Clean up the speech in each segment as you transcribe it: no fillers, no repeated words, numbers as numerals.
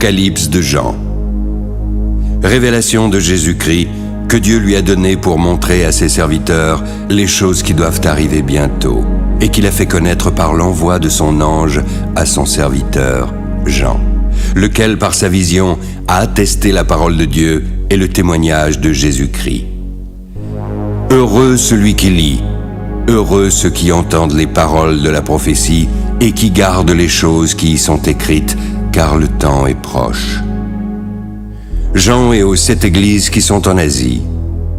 Apocalypse de Jean. Révélation de Jésus-Christ que Dieu lui a donnée pour montrer à ses serviteurs les choses qui doivent arriver bientôt et qu'il a fait connaître par l'envoi de son ange à son serviteur Jean, lequel par sa vision a attesté la parole de Dieu et le témoignage de Jésus-Christ. Heureux celui qui lit, heureux ceux qui entendent les paroles de la prophétie et qui gardent les choses qui y sont écrites, car le temps est proche. Jean et aux 7 églises qui sont en Asie,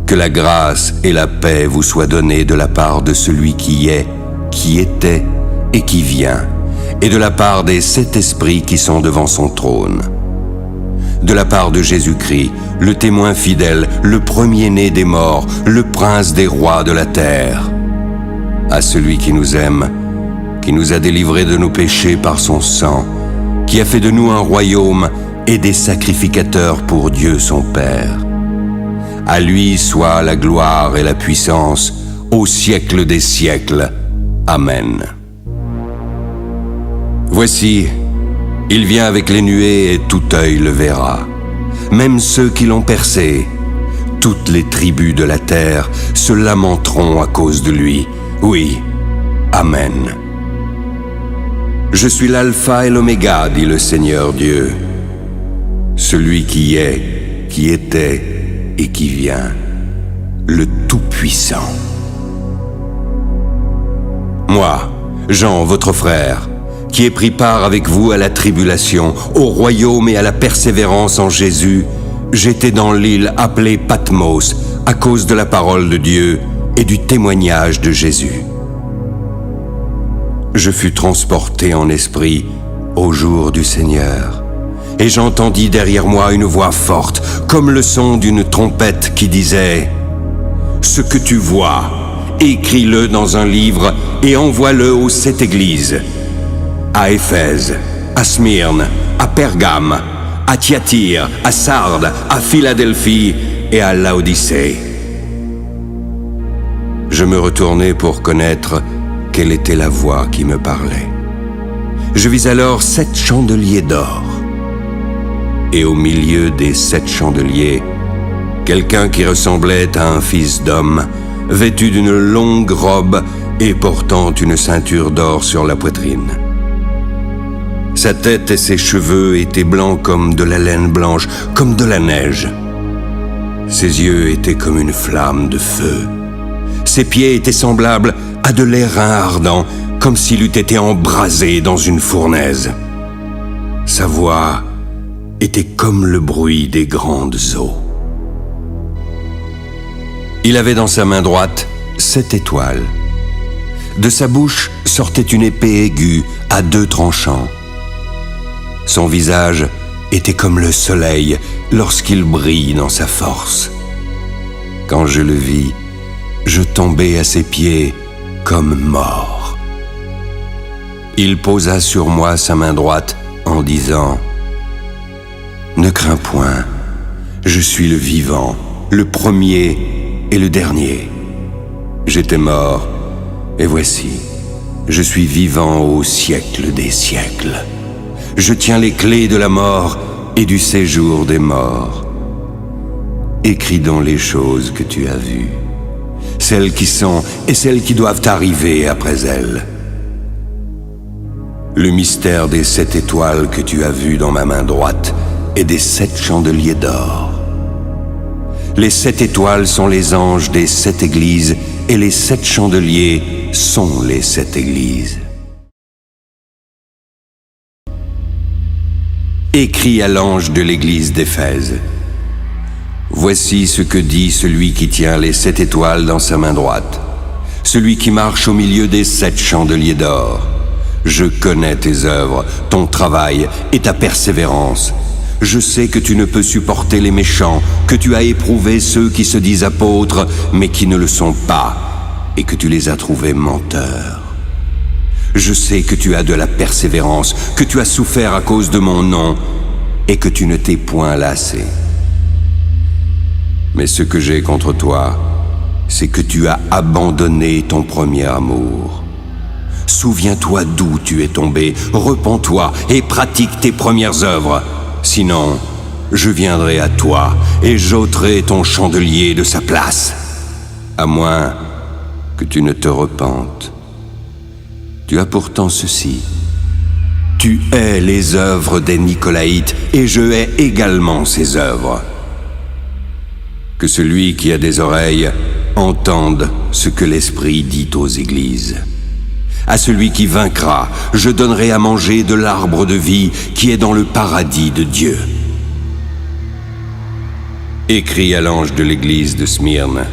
que la grâce et la paix vous soient données de la part de celui qui est, qui était et qui vient, et de la part des 7 esprits qui sont devant son trône. De la part de Jésus-Christ, le témoin fidèle, le premier-né des morts, le prince des rois de la terre. À celui qui nous aime, qui nous a délivrés de nos péchés par son sang, qui a fait de nous un royaume et des sacrificateurs pour Dieu son Père. À lui soit la gloire et la puissance au siècle des siècles. Amen. Voici, il vient avec les nuées et tout œil le verra, même ceux qui l'ont percé. Toutes les tribus de la terre se lamenteront à cause de lui. Oui, Amen. Je suis l'alpha et l'oméga, dit le Seigneur Dieu, celui qui est, qui était et qui vient, le Tout-Puissant. Moi, Jean, votre frère, qui ai pris part avec vous à la tribulation, au royaume et à la persévérance en Jésus, j'étais dans l'île appelée Patmos à cause de la parole de Dieu et du témoignage de Jésus. Je fus transporté en esprit au jour du Seigneur, et j'entendis derrière moi une voix forte, comme le son d'une trompette qui disait « Ce que tu vois, écris-le dans un livre et envoie-le aux 7 églises, à Éphèse, à Smyrne, à Pergame, à Thyatire, à Sardes, à Philadelphie et à Laodicée. » Je me retournai pour connaître quelle était la voix qui me parlait. Je vis alors 7 chandeliers d'or. Et au milieu des 7 chandeliers, quelqu'un qui ressemblait à un fils d'homme, vêtu d'une longue robe et portant une ceinture d'or sur la poitrine. Sa tête et ses cheveux étaient blancs comme de la laine blanche, comme de la neige. Ses yeux étaient comme une flamme de feu. Ses pieds étaient semblables à de l'airain ardent, comme s'il eût été embrasé dans une fournaise. Sa voix était comme le bruit des grandes eaux. Il avait dans sa main droite 7 étoiles. De sa bouche sortait une épée aiguë à 2 tranchants. Son visage était comme le soleil lorsqu'il brille dans sa force. Quand je le vis, je tombai à ses pieds comme mort. Il posa sur moi sa main droite en disant « Ne crains point, je suis le vivant, le premier et le dernier. J'étais mort, et voici, je suis vivant au siècle des siècles. Je tiens les clés de la mort et du séjour des morts. Écris donc les choses que tu as vues, celles qui sont et celles qui doivent arriver après elles. Le mystère des 7 étoiles que tu as vues dans ma main droite et des 7 chandeliers d'or. Les 7 étoiles sont les anges des 7 églises et les 7 chandeliers sont les 7 églises. Écris à l'ange de l'église d'Éphèse. Voici ce que dit celui qui tient les 7 étoiles dans sa main droite, celui qui marche au milieu des 7 chandeliers d'or. Je connais tes œuvres, ton travail et ta persévérance. Je sais que tu ne peux supporter les méchants, que tu as éprouvé ceux qui se disent apôtres, mais qui ne le sont pas, et que tu les as trouvés menteurs. Je sais que tu as de la persévérance, que tu as souffert à cause de mon nom, et que tu ne t'es point lassé. Mais ce que j'ai contre toi, c'est que tu as abandonné ton premier amour. Souviens-toi d'où tu es tombé, repens-toi et pratique tes premières œuvres. Sinon, je viendrai à toi et j'ôterai ton chandelier de sa place. À moins que tu ne te repentes. Tu as pourtant ceci. Tu hais les œuvres des Nicolaïtes et je hais également ces œuvres. Que celui qui a des oreilles entende ce que l'Esprit dit aux églises. À celui qui vaincra, je donnerai à manger de l'arbre de vie qui est dans le paradis de Dieu. Écris à l'ange de l'église de Smyrne.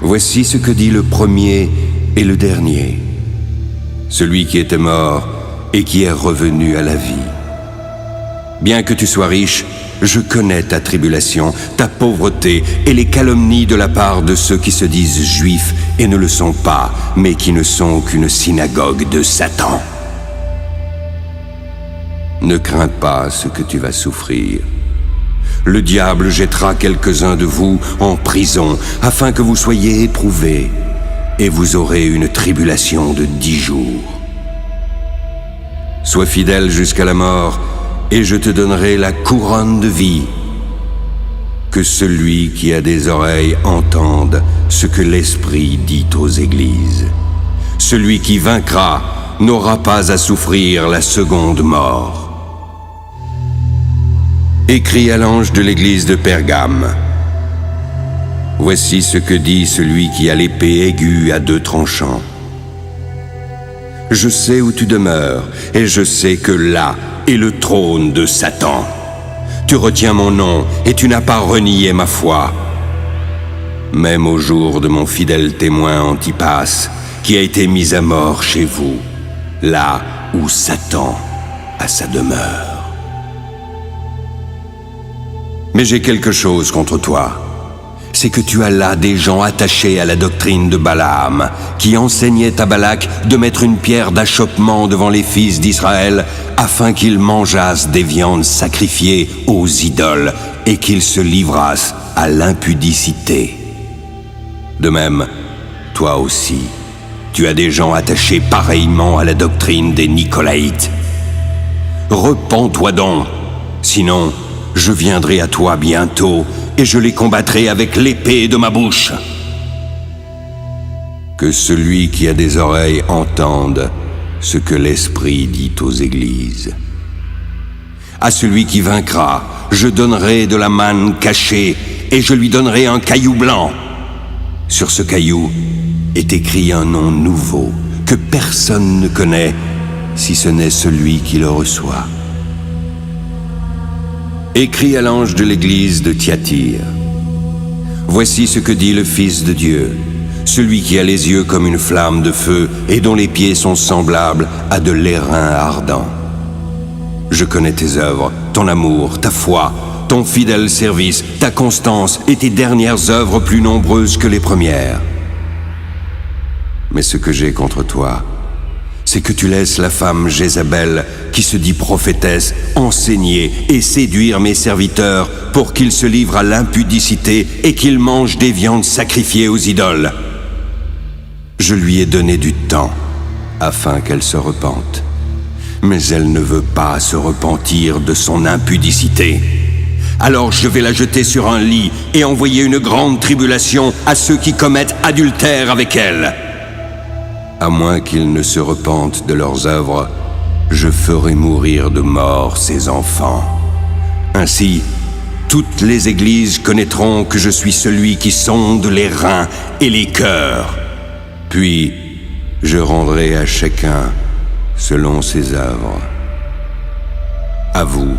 Voici ce que dit le premier et le dernier, celui qui était mort et qui est revenu à la vie. Bien que tu sois riche, je connais ta tribulation, ta pauvreté et les calomnies de la part de ceux qui se disent juifs et ne le sont pas, mais qui ne sont qu'une synagogue de Satan. Ne crains pas ce que tu vas souffrir. Le diable jettera quelques-uns de vous en prison, afin que vous soyez éprouvés, et vous aurez une tribulation de 10 jours. Sois fidèle jusqu'à la mort, et je te donnerai la couronne de vie. Que celui qui a des oreilles entende ce que l'Esprit dit aux églises. Celui qui vaincra n'aura pas à souffrir la seconde mort. Écris à l'ange de l'église de Pergame. Voici ce que dit celui qui a l'épée aiguë à 2 tranchants. Je sais où tu demeures, et je sais que là est le trône de Satan. Tu retiens mon nom, et tu n'as pas renié ma foi. Même au jour de mon fidèle témoin Antipas, qui a été mis à mort chez vous, là où Satan a sa demeure. Mais j'ai quelque chose contre toi. C'est que tu as là des gens attachés à la doctrine de Balaam, qui enseignait à Balak de mettre une pierre d'achoppement devant les fils d'Israël, afin qu'ils mangeassent des viandes sacrifiées aux idoles et qu'ils se livrassent à l'impudicité. De même, toi aussi, tu as des gens attachés pareillement à la doctrine des Nicolaïtes. Repens-toi donc, sinon je viendrai à toi bientôt et je les combattrai avec l'épée de ma bouche. Que celui qui a des oreilles entende ce que l'Esprit dit aux églises. À celui qui vaincra, je donnerai de la manne cachée et je lui donnerai un caillou blanc. Sur ce caillou est écrit un nom nouveau que personne ne connaît si ce n'est celui qui le reçoit. Écris à l'ange de l'église de Thyatire. Voici ce que dit le Fils de Dieu, celui qui a les yeux comme une flamme de feu et dont les pieds sont semblables à de l'airain ardent. Je connais tes œuvres, ton amour, ta foi, ton fidèle service, ta constance et tes dernières œuvres plus nombreuses que les premières. Mais ce que j'ai contre toi, c'est que tu laisses la femme Jézabel, qui se dit prophétesse, enseigner et séduire mes serviteurs pour qu'ils se livrent à l'impudicité et qu'ils mangent des viandes sacrifiées aux idoles. Je lui ai donné du temps afin qu'elle se repente, mais elle ne veut pas se repentir de son impudicité. Alors je vais la jeter sur un lit et envoyer une grande tribulation à ceux qui commettent adultère avec elle. À moins qu'ils ne se repentent de leurs œuvres, je ferai mourir de mort ses enfants. Ainsi, toutes les églises connaîtront que je suis celui qui sonde les reins et les cœurs. Puis, je rendrai à chacun selon ses œuvres. À vous,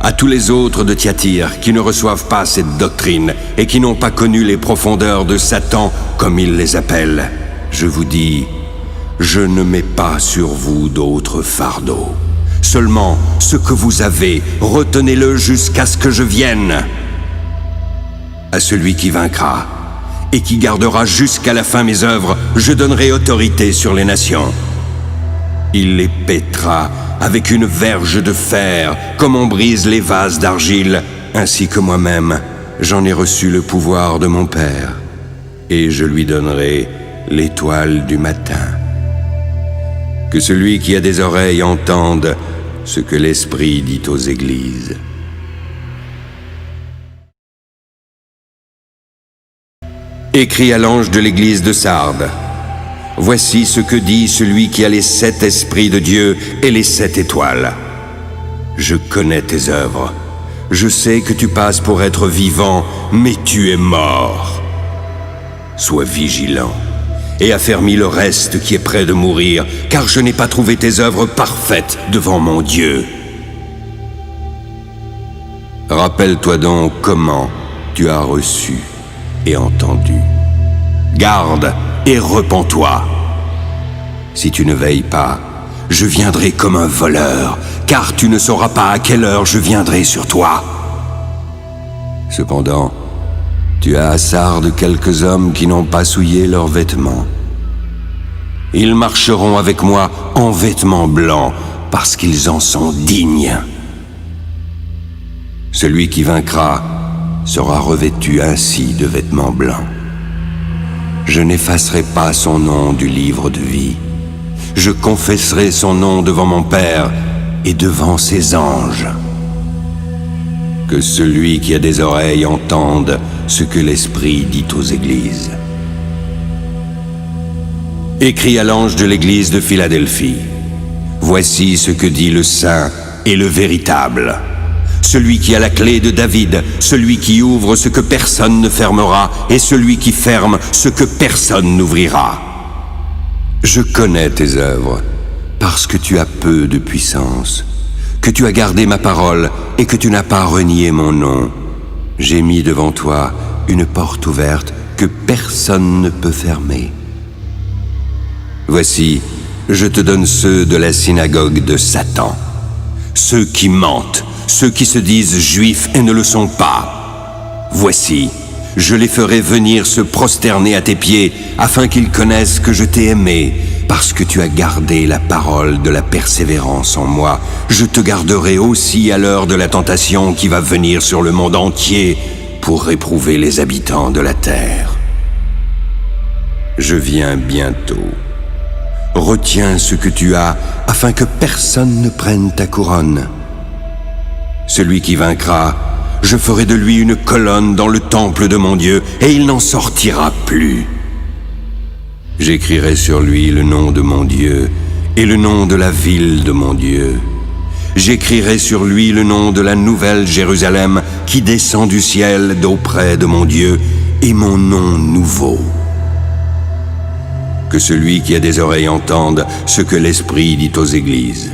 à tous les autres de Thyatire qui ne reçoivent pas cette doctrine et qui n'ont pas connu les profondeurs de Satan comme il les appelle, je vous dis, je ne mets pas sur vous d'autres fardeaux. Seulement, ce que vous avez, retenez-le jusqu'à ce que je vienne. À celui qui vaincra et qui gardera jusqu'à la fin mes œuvres, je donnerai autorité sur les nations. Il les pétera avec une verge de fer, comme on brise les vases d'argile, ainsi que moi-même, j'en ai reçu le pouvoir de mon Père, et je lui donnerai l'étoile du matin. Que celui qui a des oreilles entende ce que l'Esprit dit aux églises. Écris à l'ange de l'église de Sardes. Voici ce que dit celui qui a les 7 esprits de Dieu et les 7 étoiles. Je connais tes œuvres. Je sais que tu passes pour être vivant, mais tu es mort. Sois vigilant et affermis le reste qui est près de mourir, car je n'ai pas trouvé tes œuvres parfaites devant mon Dieu. Rappelle-toi donc comment tu as reçu et entendu. Garde et repens-toi. Si tu ne veilles pas, je viendrai comme un voleur, car tu ne sauras pas à quelle heure je viendrai sur toi. Cependant, tu as à Sardes quelques hommes qui n'ont pas souillé leurs vêtements. Ils marcheront avec moi en vêtements blancs, parce qu'ils en sont dignes. Celui qui vaincra sera revêtu ainsi de vêtements blancs. Je n'effacerai pas son nom du livre de vie. Je confesserai son nom devant mon Père et devant ses anges. Que celui qui a des oreilles entende ce que l'Esprit dit aux églises. Écris à l'ange de l'église de Philadelphie. Voici ce que dit le Saint et le véritable. Celui qui a la clé de David, celui qui ouvre ce que personne ne fermera, et celui qui ferme ce que personne n'ouvrira. Je connais tes œuvres, parce que tu as peu de puissance, que tu as gardé ma parole et que tu n'as pas renié mon nom. J'ai mis devant toi une porte ouverte que personne ne peut fermer. Voici, je te donne ceux de la synagogue de Satan, ceux qui mentent, ceux qui se disent juifs et ne le sont pas. Voici, je les ferai venir se prosterner à tes pieds, afin qu'ils connaissent que je t'ai aimé, parce que tu as gardé la parole de la persévérance en moi. Je te garderai aussi à l'heure de la tentation qui va venir sur le monde entier pour réprouver les habitants de la terre. Je viens bientôt. Retiens ce que tu as, afin que personne ne prenne ta couronne. Celui qui vaincra, je ferai de lui une colonne dans le temple de mon Dieu, et il n'en sortira plus. J'écrirai sur lui le nom de mon Dieu, et le nom de la ville de mon Dieu. J'écrirai sur lui le nom de la nouvelle Jérusalem, qui descend du ciel d'auprès de mon Dieu, et mon nom nouveau. Que celui qui a des oreilles entende ce que l'Esprit dit aux églises.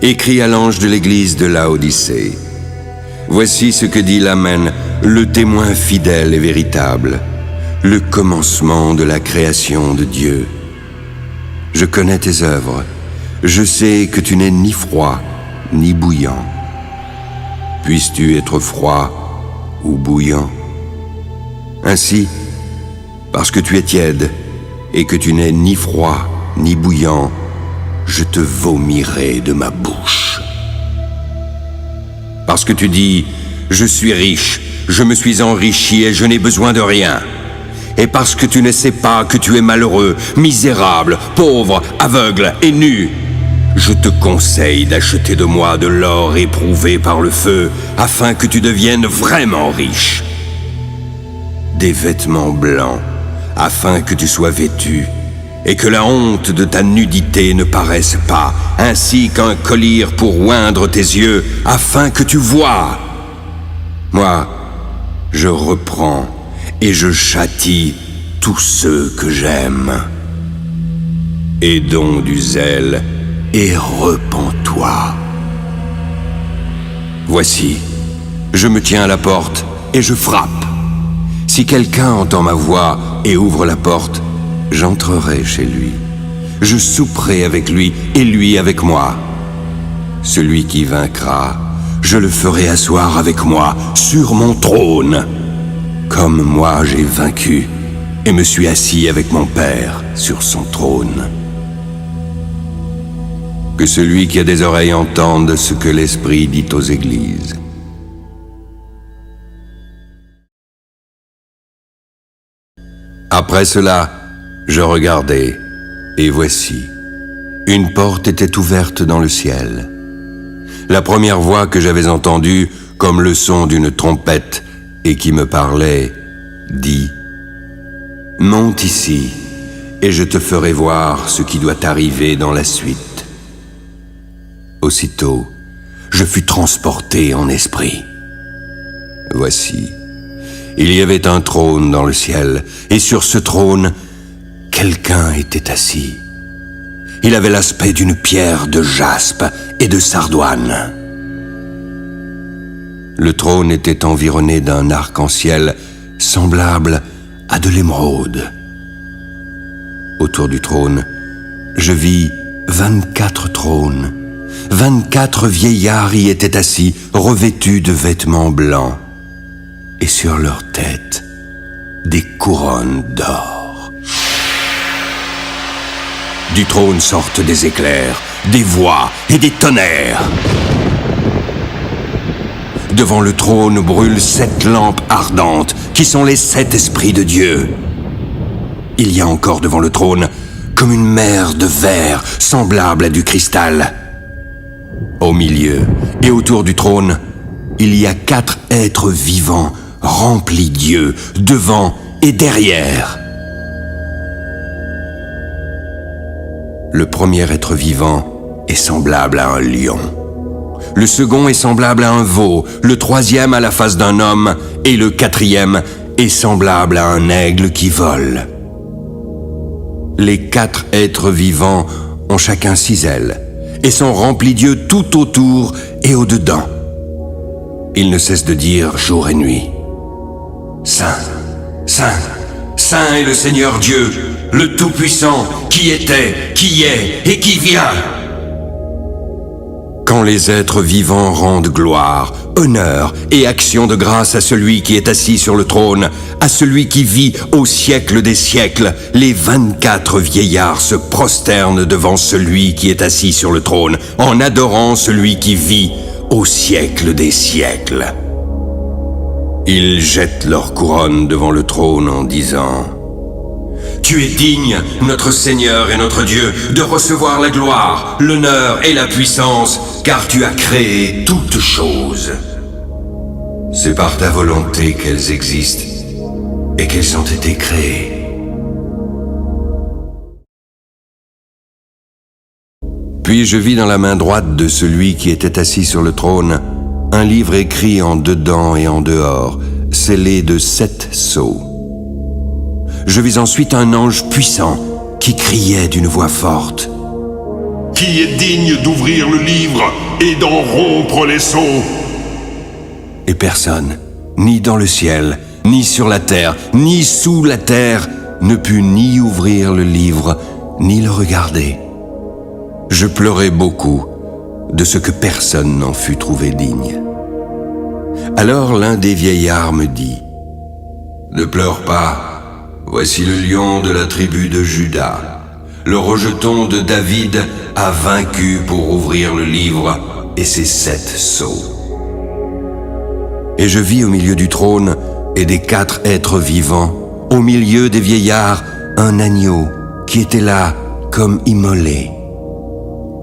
Écris à l'ange de l'église de Laodicée. Voici ce que dit l'Amen, le témoin fidèle et véritable, le commencement de la création de Dieu. Je connais tes œuvres. Je sais que tu n'es ni froid ni bouillant. Puisses-tu être froid ou bouillant? Ainsi, parce que tu es tiède et que tu n'es ni froid ni bouillant, je te vomirai de ma bouche. Parce que tu dis, je suis riche, je me suis enrichi et je n'ai besoin de rien. Et parce que tu ne sais pas que tu es malheureux, misérable, pauvre, aveugle et nu, je te conseille d'acheter de moi de l'or éprouvé par le feu, afin que tu deviennes vraiment riche. Des vêtements blancs, afin que tu sois vêtu, et que la honte de ta nudité ne paraisse pas, ainsi qu'un collier pour oindre tes yeux, afin que tu voies. Moi, je reprends et je châtie tous ceux que j'aime. Aie donc du zèle et repens-toi. Voici, je me tiens à la porte et je frappe. Si quelqu'un entend ma voix et ouvre la porte, j'entrerai chez lui. Je souperai avec lui et lui avec moi. Celui qui vaincra, je le ferai asseoir avec moi sur mon trône, comme moi j'ai vaincu et me suis assis avec mon Père sur son trône. Que celui qui a des oreilles entende ce que l'Esprit dit aux églises. Après cela, je regardai, et voici, Une porte était ouverte dans le ciel. La première voix que j'avais entendue, comme le son d'une trompette, et qui me parlait, dit « Monte ici, et je te ferai voir ce qui doit arriver dans la suite. » Aussitôt, je fus transporté en esprit. Voici, il y avait un trône dans le ciel, et sur ce trône, quelqu'un était assis. Il avait l'aspect d'une pierre de jaspe et de sardoine. Le trône était environné d'un arc-en-ciel semblable à de l'émeraude. Autour du trône, je vis 24 trônes. 24 vieillards y étaient assis, revêtus de vêtements blancs. Et sur leurs têtes, des couronnes d'or. Du trône sortent des éclairs, des voix et des tonnerres. Devant le trône brûlent 7 lampes ardentes, qui sont les 7 esprits de Dieu. Il y a encore devant le trône comme une mer de verre, semblable à du cristal. Au milieu et autour du trône, il y a 4 êtres vivants, remplis d'yeux, devant et derrière. Le premier être vivant est semblable à un lion. Le second est semblable à un veau, le troisième à la face d'un homme, et le quatrième est semblable à un aigle qui vole. Les 4 êtres vivants ont chacun 6 ailes, et sont remplis d'yeux tout autour et au-dedans. Ils ne cessent de dire jour et nuit, « Saint, Saint, Saint est le Seigneur Dieu, le Tout-Puissant, qui était, qui est et qui vient. » Quand les êtres vivants rendent gloire, honneur et action de grâce à celui qui est assis sur le trône, à celui qui vit au siècle des siècles, les 24 vieillards se prosternent devant celui qui est assis sur le trône, en adorant celui qui vit au siècle des siècles. Ils jettent leur couronne devant le trône en disant « Tu es digne, notre Seigneur et notre Dieu, de recevoir la gloire, l'honneur et la puissance, car tu as créé toutes choses. C'est par ta volonté qu'elles existent et qu'elles ont été créées. » Puis je vis dans la main droite de celui qui était assis sur le trône un livre écrit en dedans et en dehors, scellé de 7 sceaux. Je vis ensuite un ange puissant qui criait d'une voix forte. « Qui est digne d'ouvrir le livre et d'en rompre les sceaux ?» Et personne, ni dans le ciel, ni sur la terre, ni sous la terre, ne put ni ouvrir le livre, ni le regarder. Je pleurais beaucoup de ce que personne n'en fut trouvé digne. Alors l'un des vieillards me dit « Ne pleure pas, voici le lion de la tribu de Juda. Le rejeton de David a vaincu pour ouvrir le livre et ses 7 sceaux. » Et je vis au milieu du trône et des 4 êtres vivants, au milieu des vieillards, un agneau qui était là comme immolé.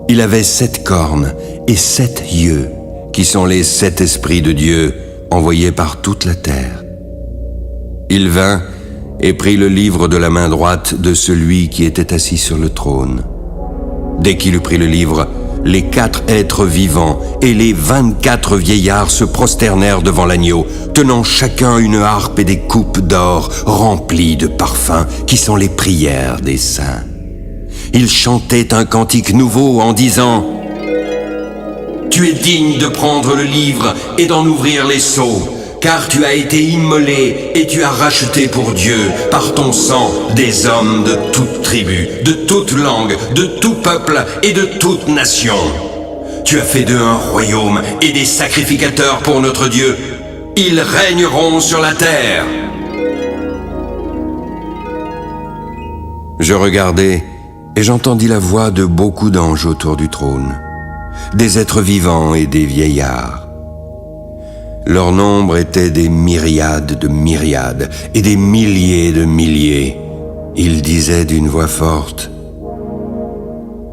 Il avait 7 cornes et 7 yeux, qui sont les 7 esprits de Dieu envoyés par toute la terre. Il vint et prit le livre de la main droite de celui qui était assis sur le trône. Dès qu'il eut pris le livre, les 4 êtres vivants et les 24 vieillards se prosternèrent devant l'agneau, tenant chacun une harpe et des coupes d'or remplies de parfums, qui sont les prières des saints. Ils chantaient un cantique nouveau en disant « Tu es digne de prendre le livre et d'en ouvrir les sceaux, car tu as été immolé et tu as racheté pour Dieu, par ton sang, des hommes de toute tribu, de toute langue, de tout peuple et de toute nation. Tu as fait d'eux un royaume et des sacrificateurs pour notre Dieu. Ils régneront sur la terre. » Je regardai et j'entendis la voix de beaucoup d'anges autour du trône, des êtres vivants et des vieillards. Leur nombre était des myriades de myriades et des milliers de milliers. Ils disaient d'une voix forte,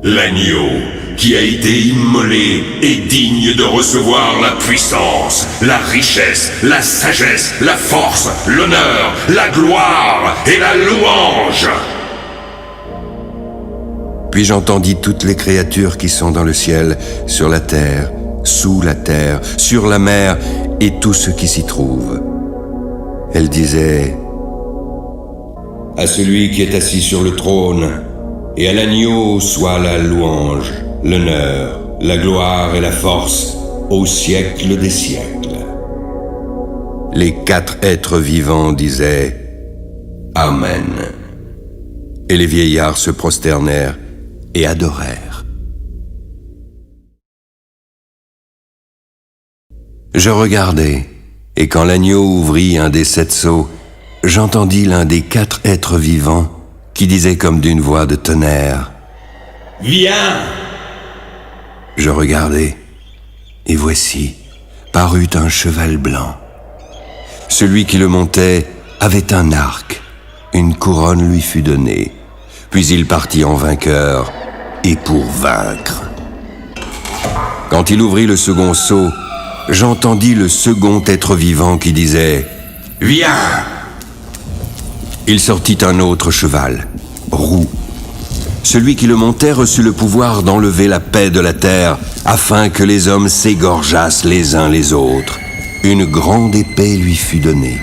L'agneau qui a été immolé est digne de recevoir la puissance, la richesse, la sagesse, la force, l'honneur, la gloire et la louange. Puis j'entendis toutes les créatures qui sont dans le ciel, sur la terre, sous la terre, sur la mer, et tout ce qui s'y trouve. Elles disaient: à celui qui est assis sur le trône, et à l'agneau soit la louange, l'honneur, la gloire et la force au siècle des siècles. Les 4 êtres vivants disaient: Amen. Et les vieillards se prosternèrent et adorèrent. Je regardai, et quand l'agneau ouvrit un des 7 sceaux, j'entendis l'un des 4 êtres vivants qui disait comme d'une voix de tonnerre: Viens! Je regardai, et voici, parut un cheval blanc. Celui qui le montait avait un arc, une couronne lui fut donnée, puis il partit en vainqueur, et pour vaincre. Quand il ouvrit le second sceau, j'entendis le second être vivant qui disait: Viens! Il sortit un autre cheval, roux. Celui qui le montait reçut le pouvoir d'enlever la paix de la terre, afin que les hommes s'égorgeassent les uns les autres. Une grande épée lui fut donnée.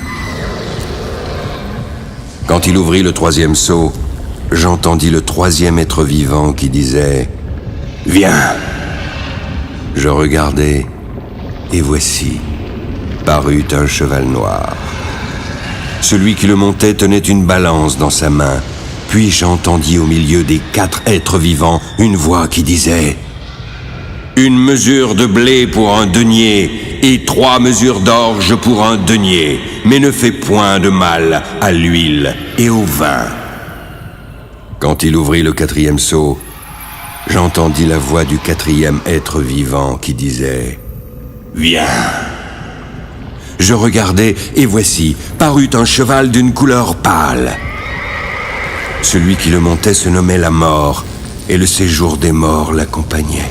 Quand il ouvrit le 3e sceau, j'entendis le 3e être vivant qui disait: Viens! Je regardai, et voici, parut un cheval noir. Celui qui le montait tenait une balance dans sa main. Puis j'entendis au milieu des 4 êtres vivants une voix qui disait: une mesure de blé pour un denier et 3 mesures d'orge pour un denier, mais ne fais point de mal à l'huile et au vin. Quand il ouvrit le 4e sceau, j'entendis la voix du 4e être vivant qui disait: Viens! Je regardai, et voici, parut un cheval d'une couleur pâle. Celui qui le montait se nommait la mort, et le séjour des morts l'accompagnait.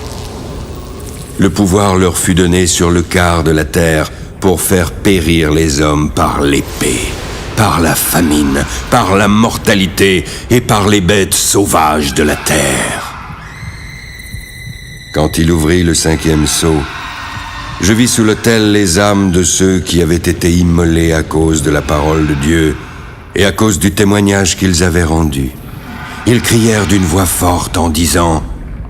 Le pouvoir leur fut donné sur le quart de la terre pour faire périr les hommes par l'épée, par la famine, par la mortalité et par les bêtes sauvages de la terre. Quand il ouvrit le 5e sceau, je vis sous l'autel les âmes de ceux qui avaient été immolés à cause de la parole de Dieu et à cause du témoignage qu'ils avaient rendu. Ils crièrent d'une voix forte en disant: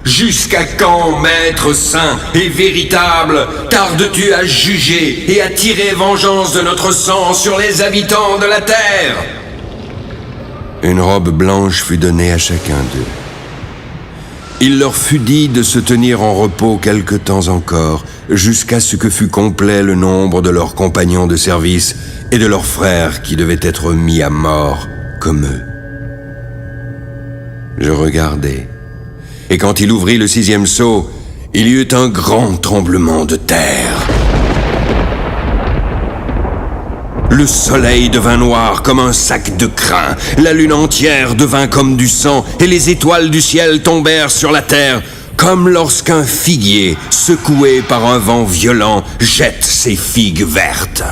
Jusqu'à quand, Maître saint et véritable, tardes-tu à juger et à tirer vengeance de notre sang sur les habitants de la terre? Une robe blanche fut donnée à chacun d'eux. Il leur fut dit de se tenir en repos quelque temps encore, jusqu'à ce que fût complet le nombre de leurs compagnons de service et de leurs frères qui devaient être mis à mort comme eux. Je regardai, et quand il ouvrit le 6e sceau, il y eut un grand tremblement de terre. Le soleil devint noir comme un sac de crin, la lune entière devint comme du sang, et les étoiles du ciel tombèrent sur la terre, comme lorsqu'un figuier, secoué par un vent violent, jette ses figues vertes.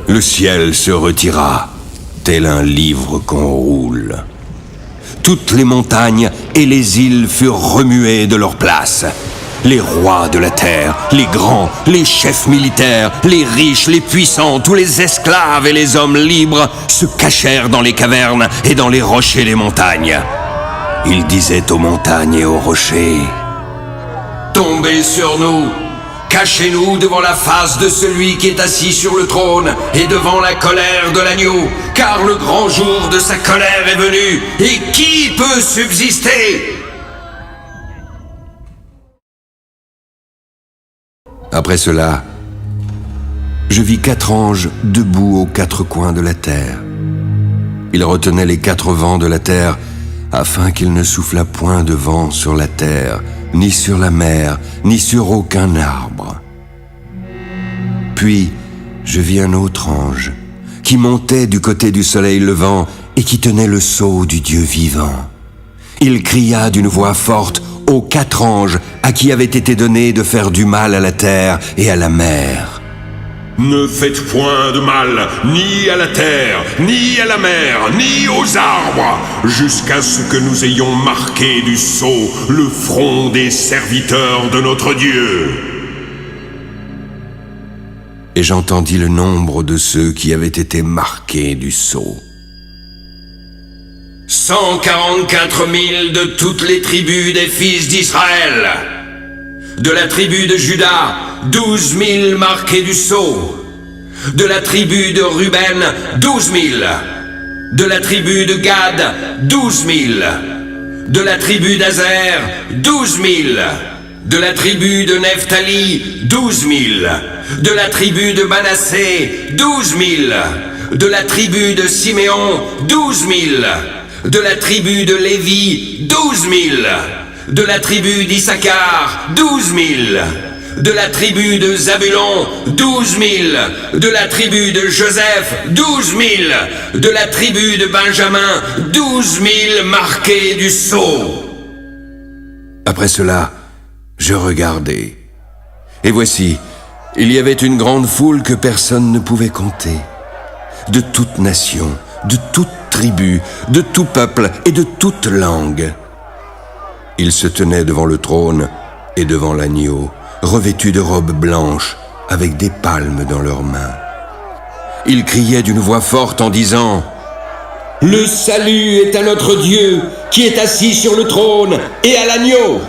Le ciel se retira, tel un livre qu'on roule. Toutes les montagnes et les îles furent remuées de leur place. Les rois de la terre, les grands, les chefs militaires, les riches, les puissants, tous les esclaves et les hommes libres se cachèrent dans les cavernes et dans les rochers des montagnes. Ils disaient aux montagnes et aux rochers: Tombez sur nous, cachez-nous devant la face de celui qui est assis sur le trône et devant la colère de l'agneau, car le grand jour de sa colère est venu, et qui peut subsister? Après cela, je vis 4 anges debout aux 4 coins de la terre. Ils retenaient les 4 vents de la terre, afin qu'il ne soufflât point de vent sur la terre, ni sur la mer, ni sur aucun arbre. Puis, je vis un autre ange, qui montait du côté du soleil levant et qui tenait le sceau du Dieu vivant. Il cria d'une voix forte aux 4 anges à qui avait été donné de faire du mal à la terre et à la mer. Ne faites point de mal, ni à la terre, ni à la mer, ni aux arbres, jusqu'à ce que nous ayons marqué du sceau le front des serviteurs de notre Dieu. Et j'entendis le nombre de ceux qui avaient été marqués du sceau. 144 000 de toutes les tribus des fils d'Israël. De la tribu de Juda, 12 000 marqués du sceau. De la tribu de Ruben, 12 000. De la tribu de Gad, 12 000. De la tribu d'Azer, 12 000. De la tribu de Nephtali, 12 000. De la tribu de Manassé, 12 000. De la tribu de Siméon, 12 000. De la tribu de Lévi, 12 000. De la tribu d'Issachar, 12 000. De la tribu de Zabulon, 12 000. De la tribu de Joseph, 12 000. De la tribu de Benjamin, 12 000 marqués du sceau. Après cela, je regardai. Et voici, il y avait une grande foule que personne ne pouvait compter. De toute nation, de toute tribu, de tout peuple et de toute langue. Ils se tenaient devant le trône et devant l'agneau, revêtus de robes blanches, avec des palmes dans leurs mains. Ils criaient d'une voix forte en disant : « Le salut est à notre Dieu, qui est assis sur le trône, et à l'agneau !»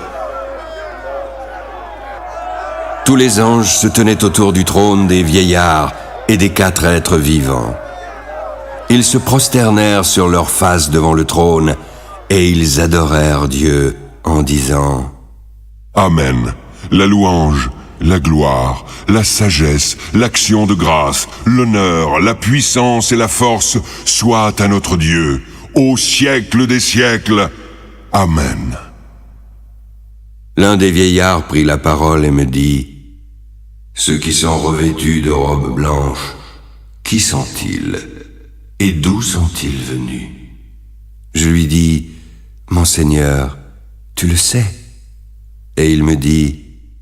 Tous les anges se tenaient autour du trône des vieillards et des 4 êtres vivants. Ils se prosternèrent sur leurs faces devant le trône, et ils adorèrent Dieu en disant : « Amen. La louange, la gloire, la sagesse, l'action de grâce, l'honneur, la puissance et la force soient à notre Dieu, au siècle des siècles. Amen. » L'un des vieillards prit la parole et me dit : « Ceux qui sont revêtus de robes blanches, qui sont-ils ? Et d'où sont-ils venus ?» Je lui dis : « Mon Seigneur, tu le sais. » Et il me dit :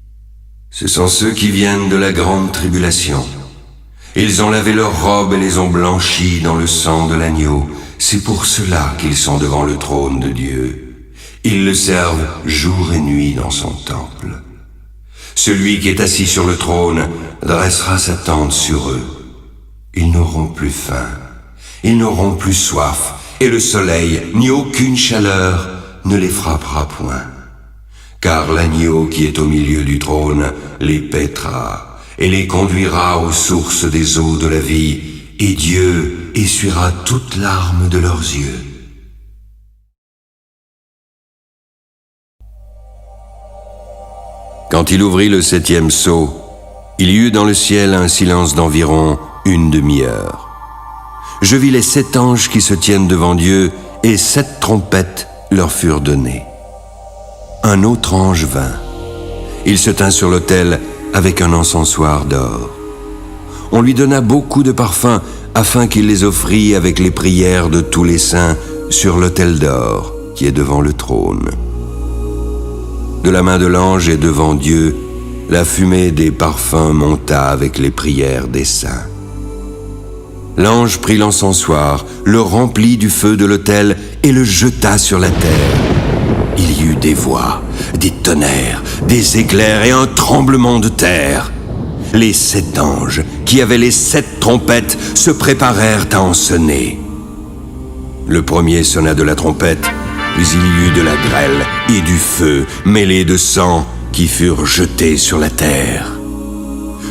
« Ce sont ceux qui viennent de la grande tribulation. Ils ont lavé leurs robes et les ont blanchies dans le sang de l'agneau. C'est pour cela qu'ils sont devant le trône de Dieu. Ils le servent jour et nuit dans son temple. Celui qui est assis sur le trône dressera sa tente sur eux. Ils n'auront plus faim, ils n'auront plus soif, et le soleil ni aucune chaleur ne les frappera point. Car l'agneau qui est au milieu du trône les paîtra et les conduira aux sources des eaux de la vie, et Dieu essuiera toute larme de leurs yeux. Quand il ouvrit le 7e sceau, il y eut dans le ciel un silence d'environ 1 demi-heure. Je vis les 7 anges qui se tiennent devant Dieu, et 7 trompettes leur furent données. Un autre ange vint. Il se tint sur l'autel avec un encensoir d'or. On lui donna beaucoup de parfums afin qu'il les offrît avec les prières de tous les saints sur l'autel d'or qui est devant le trône. De la main de l'ange et devant Dieu, la fumée des parfums monta avec les prières des saints. L'ange prit l'encensoir, le remplit du feu de l'autel et le jeta sur la terre. Il y eut des voix, des tonnerres, des éclairs et un tremblement de terre. Les 7 anges, qui avaient les 7 trompettes, se préparèrent à en sonner. Le premier sonna de la trompette, puis il y eut de la grêle et du feu mêlés de sang qui furent jetés sur la terre.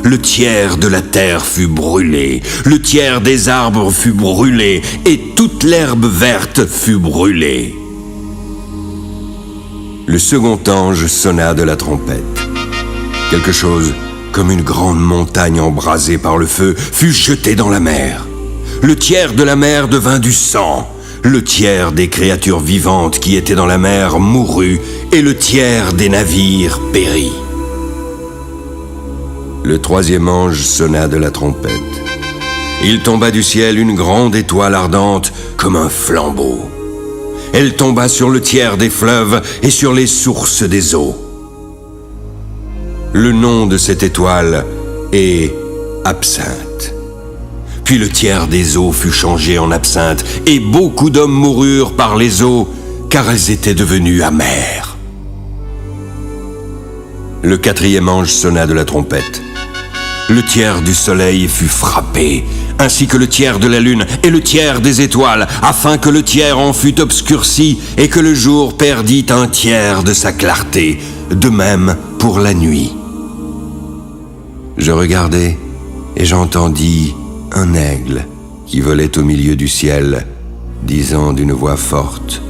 Le tiers de la terre fut brûlé, le tiers des arbres fut brûlé, et toute l'herbe verte fut brûlée. Le second ange sonna de la trompette. Quelque chose comme une grande montagne embrasée par le feu fut jeté dans la mer. Le tiers de la mer devint du sang. Le tiers des créatures vivantes qui étaient dans la mer mourut, et le tiers des navires périt. Le troisième ange sonna de la trompette. Il tomba du ciel une grande étoile ardente comme un flambeau. Elle tomba sur le tiers des fleuves et sur les sources des eaux. Le nom de cette étoile est Absinthe. Puis le tiers des eaux fut changé en absinthe, et beaucoup d'hommes moururent par les eaux, car elles étaient devenues amères. Le quatrième ange sonna de la trompette. Le tiers du soleil fut frappé, ainsi que le tiers de la lune et le tiers des étoiles, afin que le tiers en fût obscurci et que le jour perdît un tiers de sa clarté, de même pour la nuit. Je regardai et j'entendis un aigle qui volait au milieu du ciel, disant d'une voix forte: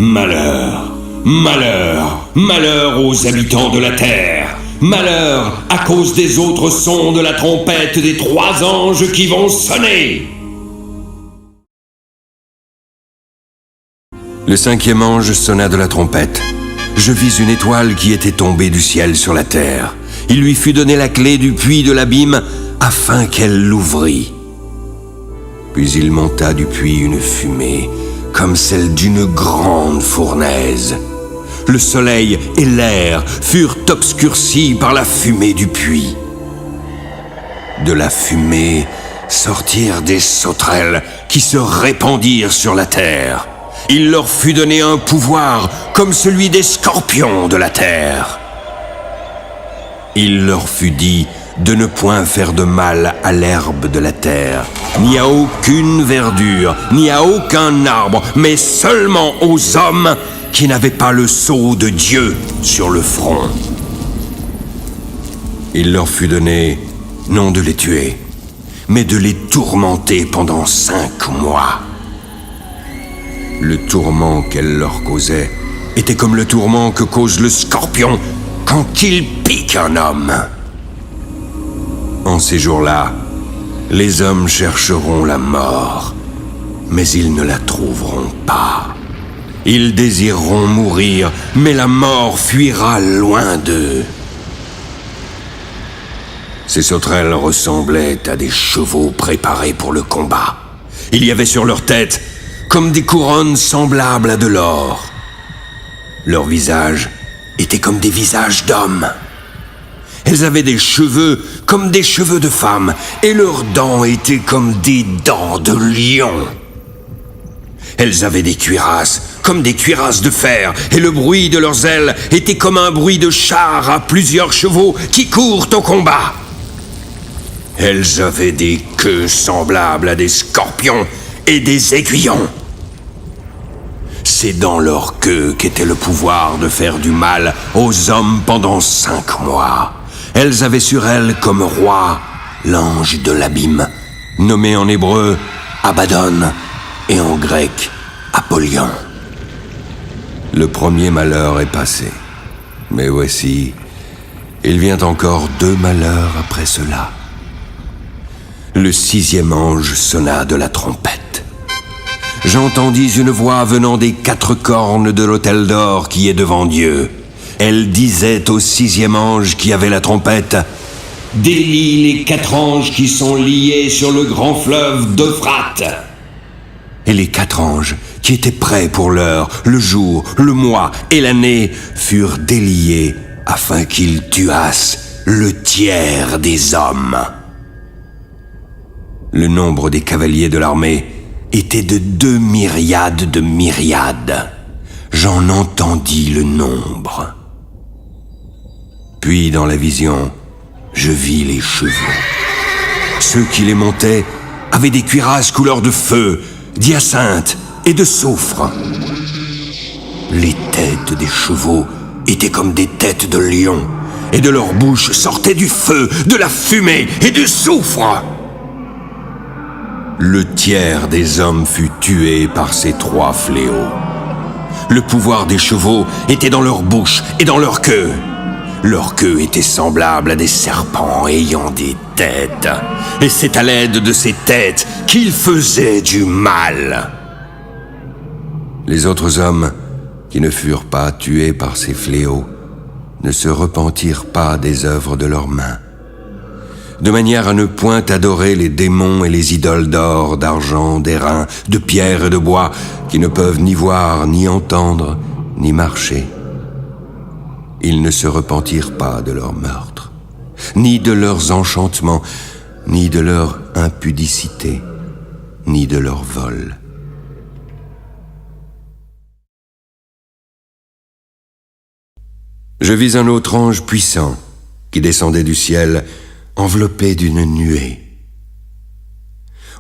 Malheur, malheur, malheur aux habitants de la terre. Malheur à cause des autres sons de la trompette des 3 anges qui vont sonner. Le cinquième ange sonna de la trompette. Je vis une étoile qui était tombée du ciel sur la terre. Il lui fut donné la clé du puits de l'abîme afin qu'elle l'ouvrît. Puis il monta du puits une fumée, comme celle d'une grande fournaise. Le soleil et l'air furent obscurcis par la fumée du puits. De la fumée sortirent des sauterelles qui se répandirent sur la terre. Il leur fut donné un pouvoir comme celui des scorpions de la terre. Il leur fut dit de ne point faire de mal à l'herbe de la terre, ni à aucune verdure, ni à aucun arbre, mais seulement aux hommes qui n'avaient pas le sceau de Dieu sur le front. Il leur fut donné non de les tuer, mais de les tourmenter pendant 5 mois. Le tourment qu'elle leur causait était comme le tourment que cause le scorpion quand il pique un homme. En ces jours-là, les hommes chercheront la mort, mais ils ne la trouveront pas. Ils désireront mourir, mais la mort fuira loin d'eux. Ces sauterelles ressemblaient à des chevaux préparés pour le combat. Il y avait sur leur tête comme des couronnes semblables à de l'or. Leurs visages étaient comme des visages d'hommes. Elles avaient des cheveux comme des cheveux de femmes, et leurs dents étaient comme des dents de lion. Elles avaient des cuirasses comme des cuirasses de fer, et le bruit de leurs ailes était comme un bruit de chars à plusieurs chevaux qui courent au combat. Elles avaient des queues semblables à des scorpions et des aiguillons. C'est dans leur queue qu'était le pouvoir de faire du mal aux hommes pendant 5 mois. Elles avaient sur elles comme roi l'ange de l'abîme, nommé en hébreu Abaddon et en grec Apollyon. Le premier malheur est passé, mais voici, il vient encore 2 malheurs après cela. Le 6e ange sonna de la trompette. J'entendis une voix venant des 4 cornes de l'autel d'or qui est devant Dieu. Elle disait au 6e ange qui avait la trompette: délie les 4 anges qui sont liés sur le grand fleuve d'Euphrate. Et les 4 anges qui étaient prêts pour l'heure, le jour, le mois et l'année furent déliés afin qu'ils tuassent le tiers des hommes. Le nombre des cavaliers de l'armée était de 2 myriades de myriades. J'en entendis le nombre. Puis dans la vision, je vis les chevaux. Ceux qui les montaient avaient des cuirasses couleur de feu, d'hyacinthe et de soufre. Les têtes des chevaux étaient comme des têtes de lions, et de leur bouche sortait du feu, de la fumée et du soufre. Le tiers des hommes fut tué par ces 3 fléaux. Le pouvoir des chevaux était dans leur bouche et dans leur queue. Leur queue était semblable à des serpents ayant des têtes. Et c'est à l'aide de ces têtes qu'ils faisaient du mal. Les autres hommes, qui ne furent pas tués par ces fléaux, ne se repentirent pas des œuvres de leurs mains. de manière à ne point adorer les démons et les idoles d'or, d'argent, d'airain, de pierre et de bois, qui ne peuvent ni voir, ni entendre, ni marcher. Ils ne se repentirent pas de leur meurtre, ni de leurs enchantements, ni de leur impudicité, ni de leur vol. Je vis un autre ange puissant qui descendait du ciel, enveloppé d'une nuée.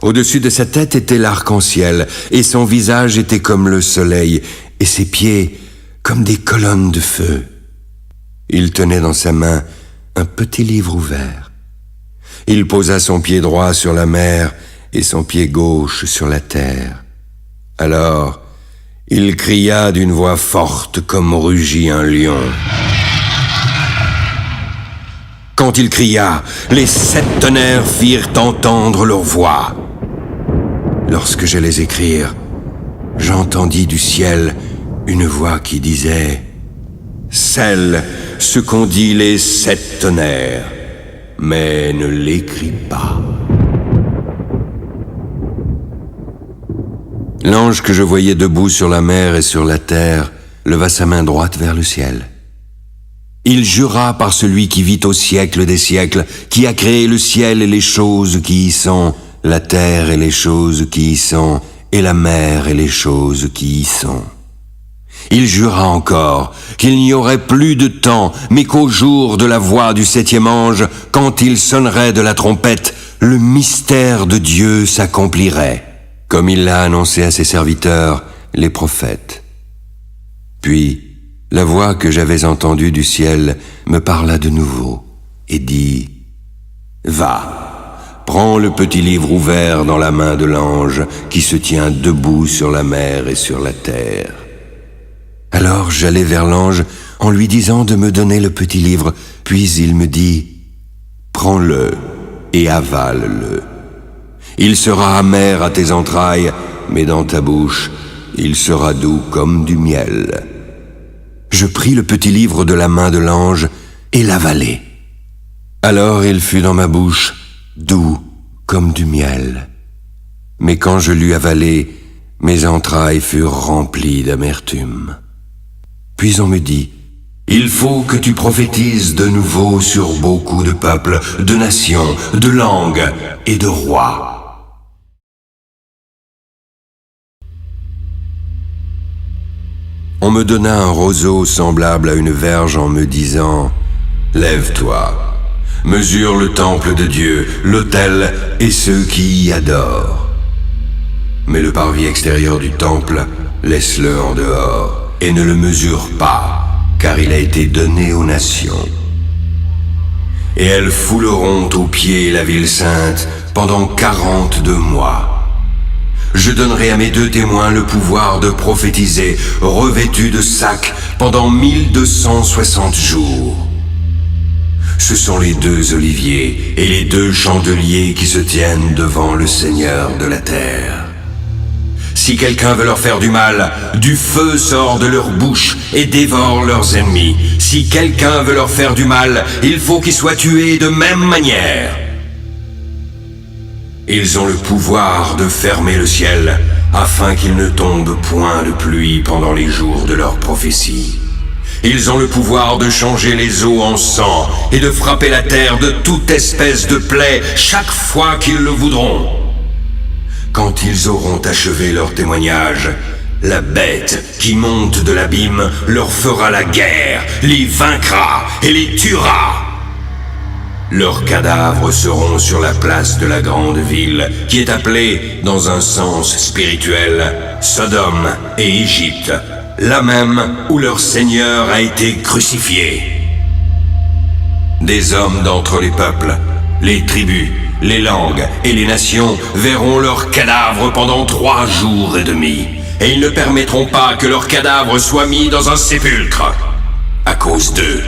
Au-dessus de sa tête était l'arc-en-ciel, et son visage était comme le soleil, et ses pieds comme des colonnes de feu. Il tenait dans sa main un petit livre ouvert. Il posa son pied droit sur la mer et son pied gauche sur la terre. Alors, il cria d'une voix forte comme rugit un lion. Quand il cria, les 7 tonnerres firent entendre leur voix. Lorsque j'allais écrire, j'entendis du ciel une voix qui disait « Scelle ce qu'ont dit les 7 tonnerres, mais ne l'écris pas. » L'ange que je voyais debout sur la mer et sur la terre leva sa main droite vers le ciel. Il jura par celui qui vit au siècle des siècles, qui a créé le ciel et les choses qui y sont, la terre et les choses qui y sont, et la mer et les choses qui y sont. Il jura encore qu'il n'y aurait plus de temps, mais qu'au jour de la voix du 7e ange, quand il sonnerait de la trompette, le mystère de Dieu s'accomplirait, comme il l'a annoncé à ses serviteurs, les prophètes. Puis, la voix que j'avais entendue du ciel me parla de nouveau et dit « Va, prends le petit livre ouvert dans la main de l'ange qui se tient debout sur la mer et sur la terre. » Alors j'allai vers l'ange en lui disant de me donner le petit livre, puis il me dit « Prends-le et avale-le. Il sera amer à tes entrailles, mais dans ta bouche, il sera doux comme du miel. » Je pris le petit livre de la main de l'ange et l'avalai. Alors il fut dans ma bouche, doux comme du miel. Mais quand je l'eus avalé, mes entrailles furent remplies d'amertume. Puis on me dit, « Il faut que tu prophétises de nouveau sur beaucoup de peuples, de nations, de langues et de rois. » On me donna un roseau semblable à une verge en me disant « Lève-toi, mesure le temple de Dieu, l'autel et ceux qui y adorent. Mais le parvis extérieur du temple, laisse-le en dehors et ne le mesure pas, car il a été donné aux nations. Et elles fouleront aux pieds la ville sainte pendant 42 mois. Je donnerai à mes 2 témoins le pouvoir de prophétiser, revêtus de sacs, pendant 1260 jours. Ce sont les 2 oliviers et les 2 chandeliers qui se tiennent devant le Seigneur de la terre. Si quelqu'un veut leur faire du mal, du feu sort de leur bouche et dévore leurs ennemis. Si quelqu'un veut leur faire du mal, il faut qu'ils soient tués de même manière. Ils ont le pouvoir de fermer le ciel, afin qu'il ne tombe point de pluie pendant les jours de leur prophétie. Ils ont le pouvoir de changer les eaux en sang et de frapper la terre de toute espèce de plaie chaque fois qu'ils le voudront. Quand ils auront achevé leur témoignage, la bête qui monte de l'abîme leur fera la guerre, les vaincra et les tuera. Leurs cadavres seront sur la place de la grande ville, qui est appelée, dans un sens spirituel, Sodome et Égypte, là même où leur Seigneur a été crucifié. Des hommes d'entre les peuples, les tribus, les langues et les nations verront leurs cadavres pendant 3 jours et demi, et ils ne permettront pas que leurs cadavres soient mis dans un sépulcre. À cause d'eux,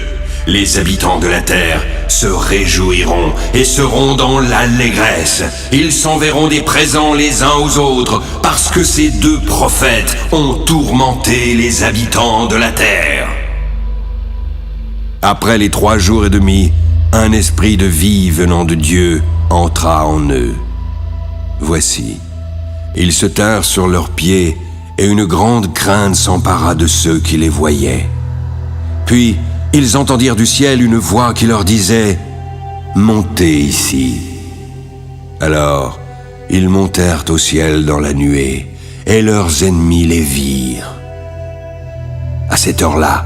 les habitants de la terre se réjouiront et seront dans l'allégresse. Ils s'enverront des présents les uns aux autres parce que ces 2 prophètes ont tourmenté les habitants de la terre. Après les 3 jours et demi, un esprit de vie venant de Dieu entra en eux. Voici, ils se tinrent sur leurs pieds, et une grande crainte s'empara de ceux qui les voyaient. Puis, ils entendirent du ciel une voix qui leur disait « Montez ici ». Alors, ils montèrent au ciel dans la nuée, et leurs ennemis les virent. À cette heure-là,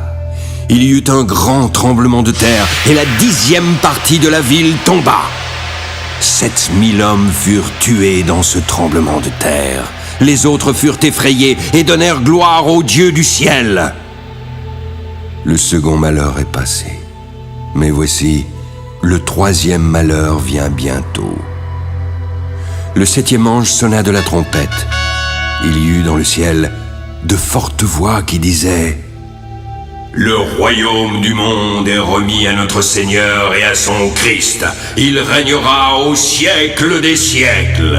il y eut un grand tremblement de terre, et la 10e partie de la ville tomba. 7000 hommes furent tués dans ce tremblement de terre. Les autres furent effrayés et donnèrent gloire au Dieu du ciel. Le second malheur est passé. Mais voici, le 3e malheur vient bientôt. Le 7e ange sonna de la trompette. Il y eut dans le ciel de fortes voix qui disaient « Le royaume du monde est remis à notre Seigneur et à son Christ. Il régnera au siècle des siècles. »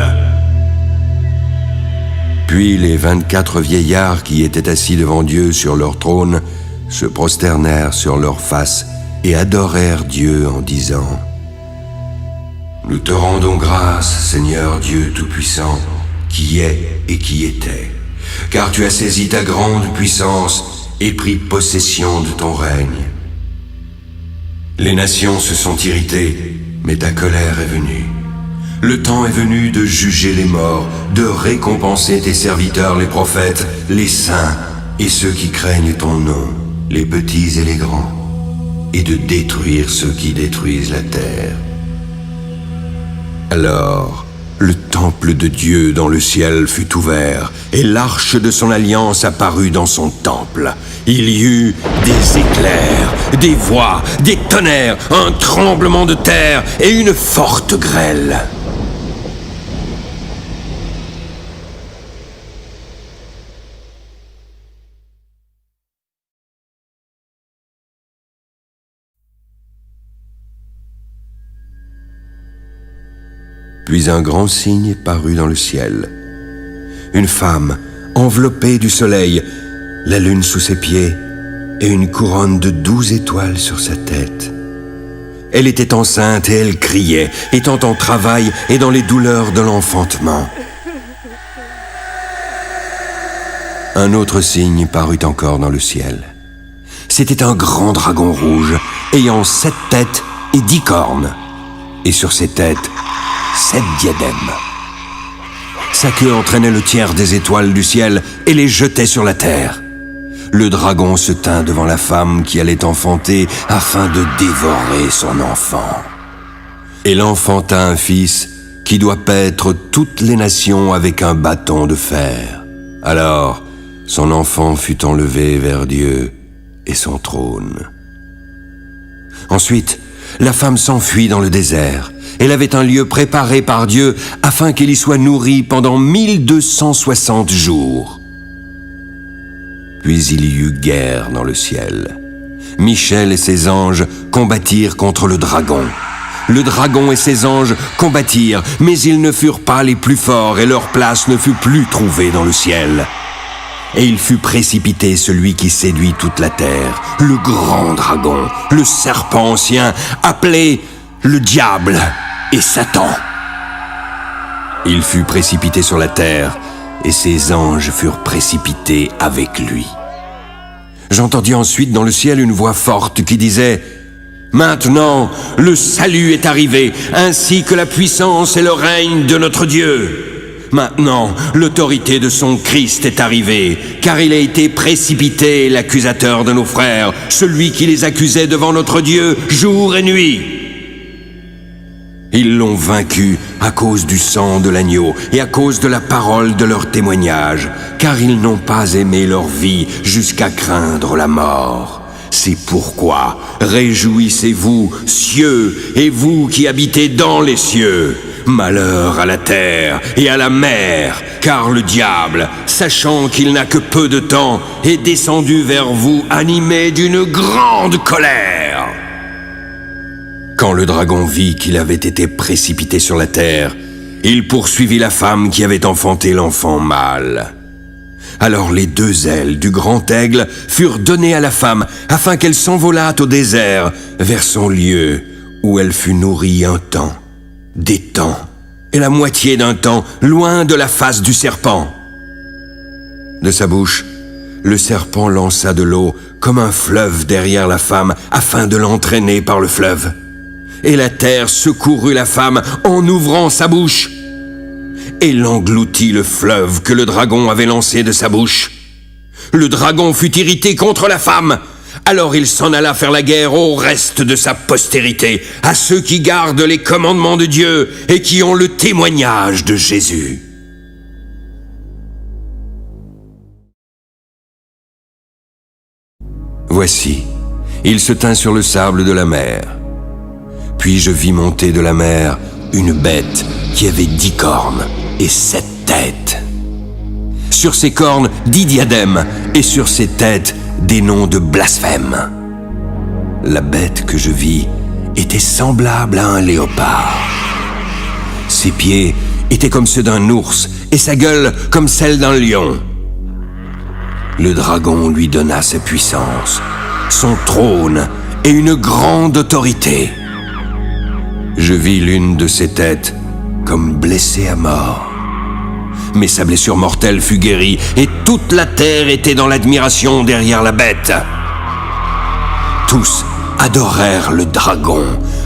Puis les 24 vieillards qui étaient assis devant Dieu sur leur trône se prosternèrent sur leurs faces et adorèrent Dieu en disant « Nous te rendons grâce, Seigneur Dieu Tout-Puissant, qui est et qui était, car tu as saisi ta grande puissance et pris possession de ton règne. Les nations se sont irritées, mais ta colère est venue. Le temps est venu de juger les morts, de récompenser tes serviteurs les prophètes, les saints et ceux qui craignent ton nom, les petits et les grands, et de détruire ceux qui détruisent la terre. » Alors, le temple de Dieu dans le ciel fut ouvert, et l'arche de son alliance apparut dans son temple. Il y eut des éclairs, des voix, des tonnerres, un tremblement de terre et une forte grêle. Puis un grand signe parut dans le ciel. Une femme, enveloppée du soleil, la lune sous ses pieds, et une couronne de 12 étoiles sur sa tête. Elle était enceinte et elle criait, étant en travail et dans les douleurs de l'enfantement. Un autre signe parut encore dans le ciel. C'était un grand dragon rouge, ayant 7 têtes et 10 cornes, et sur ses têtes, 7 diadèmes. Sa queue entraînait le tiers des étoiles du ciel et les jetait sur la terre. Le dragon se tint devant la femme qui allait enfanter afin de dévorer son enfant. Elle enfanta un fils qui doit paître toutes les nations avec un bâton de fer. Alors, son enfant fut enlevé vers Dieu et son trône. Ensuite, la femme s'enfuit dans le désert. Elle avait un lieu préparé par Dieu afin qu'elle y soit nourrie pendant 1260 jours. Puis il y eut guerre dans le ciel. Michel et ses anges combattirent contre le dragon. Le dragon et ses anges combattirent, mais ils ne furent pas les plus forts et leur place ne fut plus trouvée dans le ciel. Et il fut précipité celui qui séduit toute la terre, le grand dragon, le serpent ancien, appelé le diable et Satan. Il fut précipité sur la terre, et ses anges furent précipités avec lui. J'entendis ensuite dans le ciel une voix forte qui disait « Maintenant, le salut est arrivé, ainsi que la puissance et le règne de notre Dieu. Maintenant, l'autorité de son Christ est arrivée, car il a été précipité, l'accusateur de nos frères, celui qui les accusait devant notre Dieu jour et nuit. Ils l'ont vaincu à cause du sang de l'agneau et à cause de la parole de leur témoignage, car ils n'ont pas aimé leur vie jusqu'à craindre la mort. C'est pourquoi réjouissez-vous, cieux, et vous qui habitez dans les cieux. Malheur à la terre et à la mer, car le diable, sachant qu'il n'a que peu de temps, est descendu vers vous animé d'une grande colère. » Quand le dragon vit qu'il avait été précipité sur la terre, il poursuivit la femme qui avait enfanté l'enfant mâle. Alors les 2 ailes du grand aigle furent données à la femme afin qu'elle s'envolât au désert vers son lieu où elle fut nourrie un temps, des temps, et la moitié d'un temps, loin de la face du serpent. De sa bouche, le serpent lança de l'eau comme un fleuve derrière la femme, afin de l'entraîner par le fleuve. Et la terre secourut la femme en ouvrant sa bouche, et l'engloutit le fleuve que le dragon avait lancé de sa bouche. Le dragon fut irrité contre la femme. Alors il s'en alla faire la guerre au reste de sa postérité, à ceux qui gardent les commandements de Dieu et qui ont le témoignage de Jésus. Voici, il se tint sur le sable de la mer. Puis je vis monter de la mer une bête qui avait 10 cornes et 7 têtes. Sur ses cornes 10 diadèmes et sur ses têtes des noms de blasphème. La bête que je vis était semblable à un léopard. Ses pieds étaient comme ceux d'un ours et sa gueule comme celle d'un lion. Le dragon lui donna sa puissance, son trône et une grande autorité. Je vis l'une de ses têtes comme blessée à mort. Mais sa blessure mortelle fut guérie, et toute la terre était dans l'admiration derrière la bête. Tous adorèrent le dragon,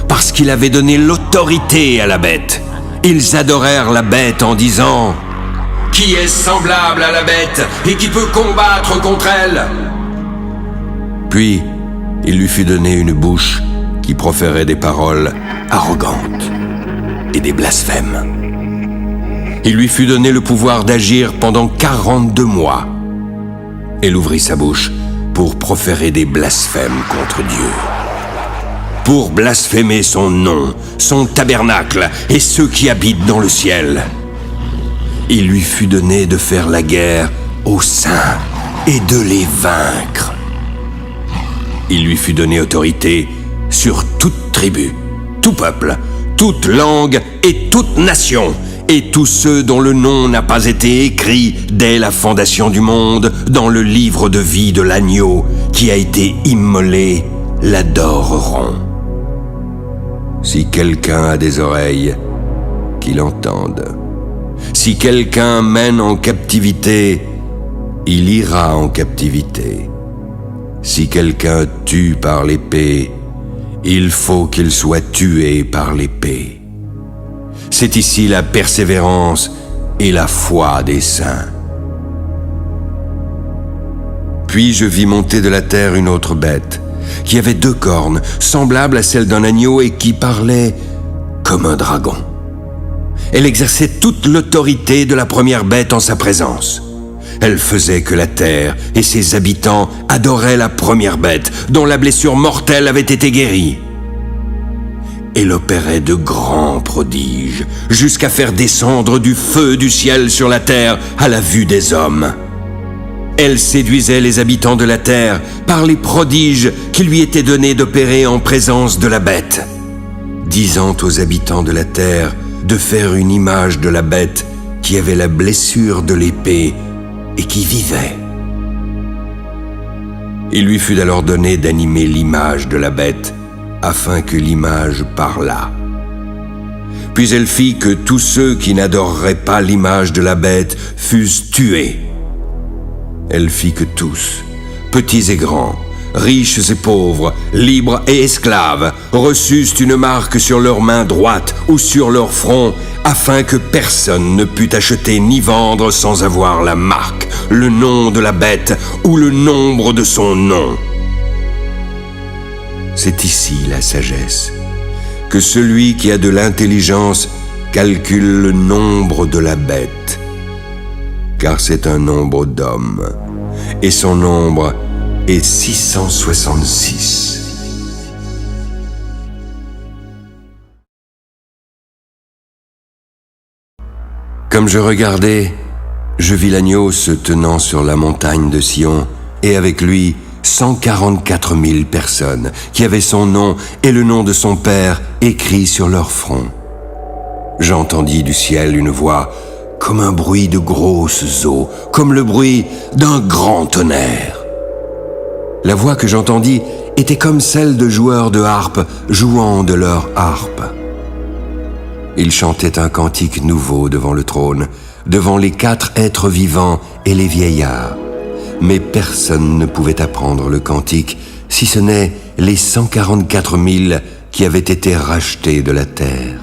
parce qu'il avait donné l'autorité à la bête. Ils adorèrent la bête en disant « Qui est semblable à la bête et qui peut combattre contre elle ?» Puis, il lui fut donné une bouche qui proférait des paroles arrogantes et des blasphèmes. Il lui fut donné le pouvoir d'agir pendant 42 mois. Elle ouvrit sa bouche pour proférer des blasphèmes contre Dieu, pour blasphémer son nom, son tabernacle et ceux qui habitent dans le ciel. Il lui fut donné de faire la guerre aux saints et de les vaincre. Il lui fut donné autorité sur toute tribu, tout peuple, toute langue et toute nation, et tous ceux dont le nom n'a pas été écrit dès la fondation du monde dans le livre de vie de l'agneau qui a été immolé l'adoreront. Si quelqu'un a des oreilles, qu'il entende. Si quelqu'un mène en captivité, il ira en captivité. Si quelqu'un tue par l'épée, il faut qu'il soit tué par l'épée. C'est ici la persévérance et la foi des saints. Puis je vis monter de la terre une autre bête, qui avait 2 cornes, semblables à celles d'un agneau et qui parlait comme un dragon. Elle exerçait toute l'autorité de la première bête en sa présence. Elle faisait que la terre et ses habitants adoraient la première bête, dont la blessure mortelle avait été guérie. Elle opérait de grands prodiges, jusqu'à faire descendre du feu du ciel sur la terre à la vue des hommes. Elle séduisait les habitants de la terre par les prodiges qui lui étaient donnés d'opérer en présence de la bête, disant aux habitants de la terre de faire une image de la bête qui avait la blessure de l'épée et qui vivait. Il lui fut alors donné d'animer l'image de la bête, afin que l'image parlât. Puis elle fit que tous ceux qui n'adoreraient pas l'image de la bête fussent tués. Elle fit que tous, petits et grands, riches et pauvres, libres et esclaves, reçussent une marque sur leur main droite ou sur leur front, afin que personne ne pût acheter ni vendre sans avoir la marque, le nom de la bête ou le nombre de son nom. C'est ici la sagesse, que celui qui a de l'intelligence calcule le nombre de la bête, car c'est un nombre d'hommes, et son nombre est 666. Comme je regardais, je vis l'agneau se tenant sur la montagne de Sion, et avec lui 144 000 personnes qui avaient son nom et le nom de son père écrits sur leur front. J'entendis du ciel une voix comme un bruit de grosses eaux, comme le bruit d'un grand tonnerre. La voix que j'entendis étaient comme celles de joueurs de harpe jouant de leur harpe. Ils chantaient un cantique nouveau devant le trône, devant les 4 êtres vivants et les vieillards. Mais personne ne pouvait apprendre le cantique, si ce n'est les 144 000 qui avaient été rachetés de la terre.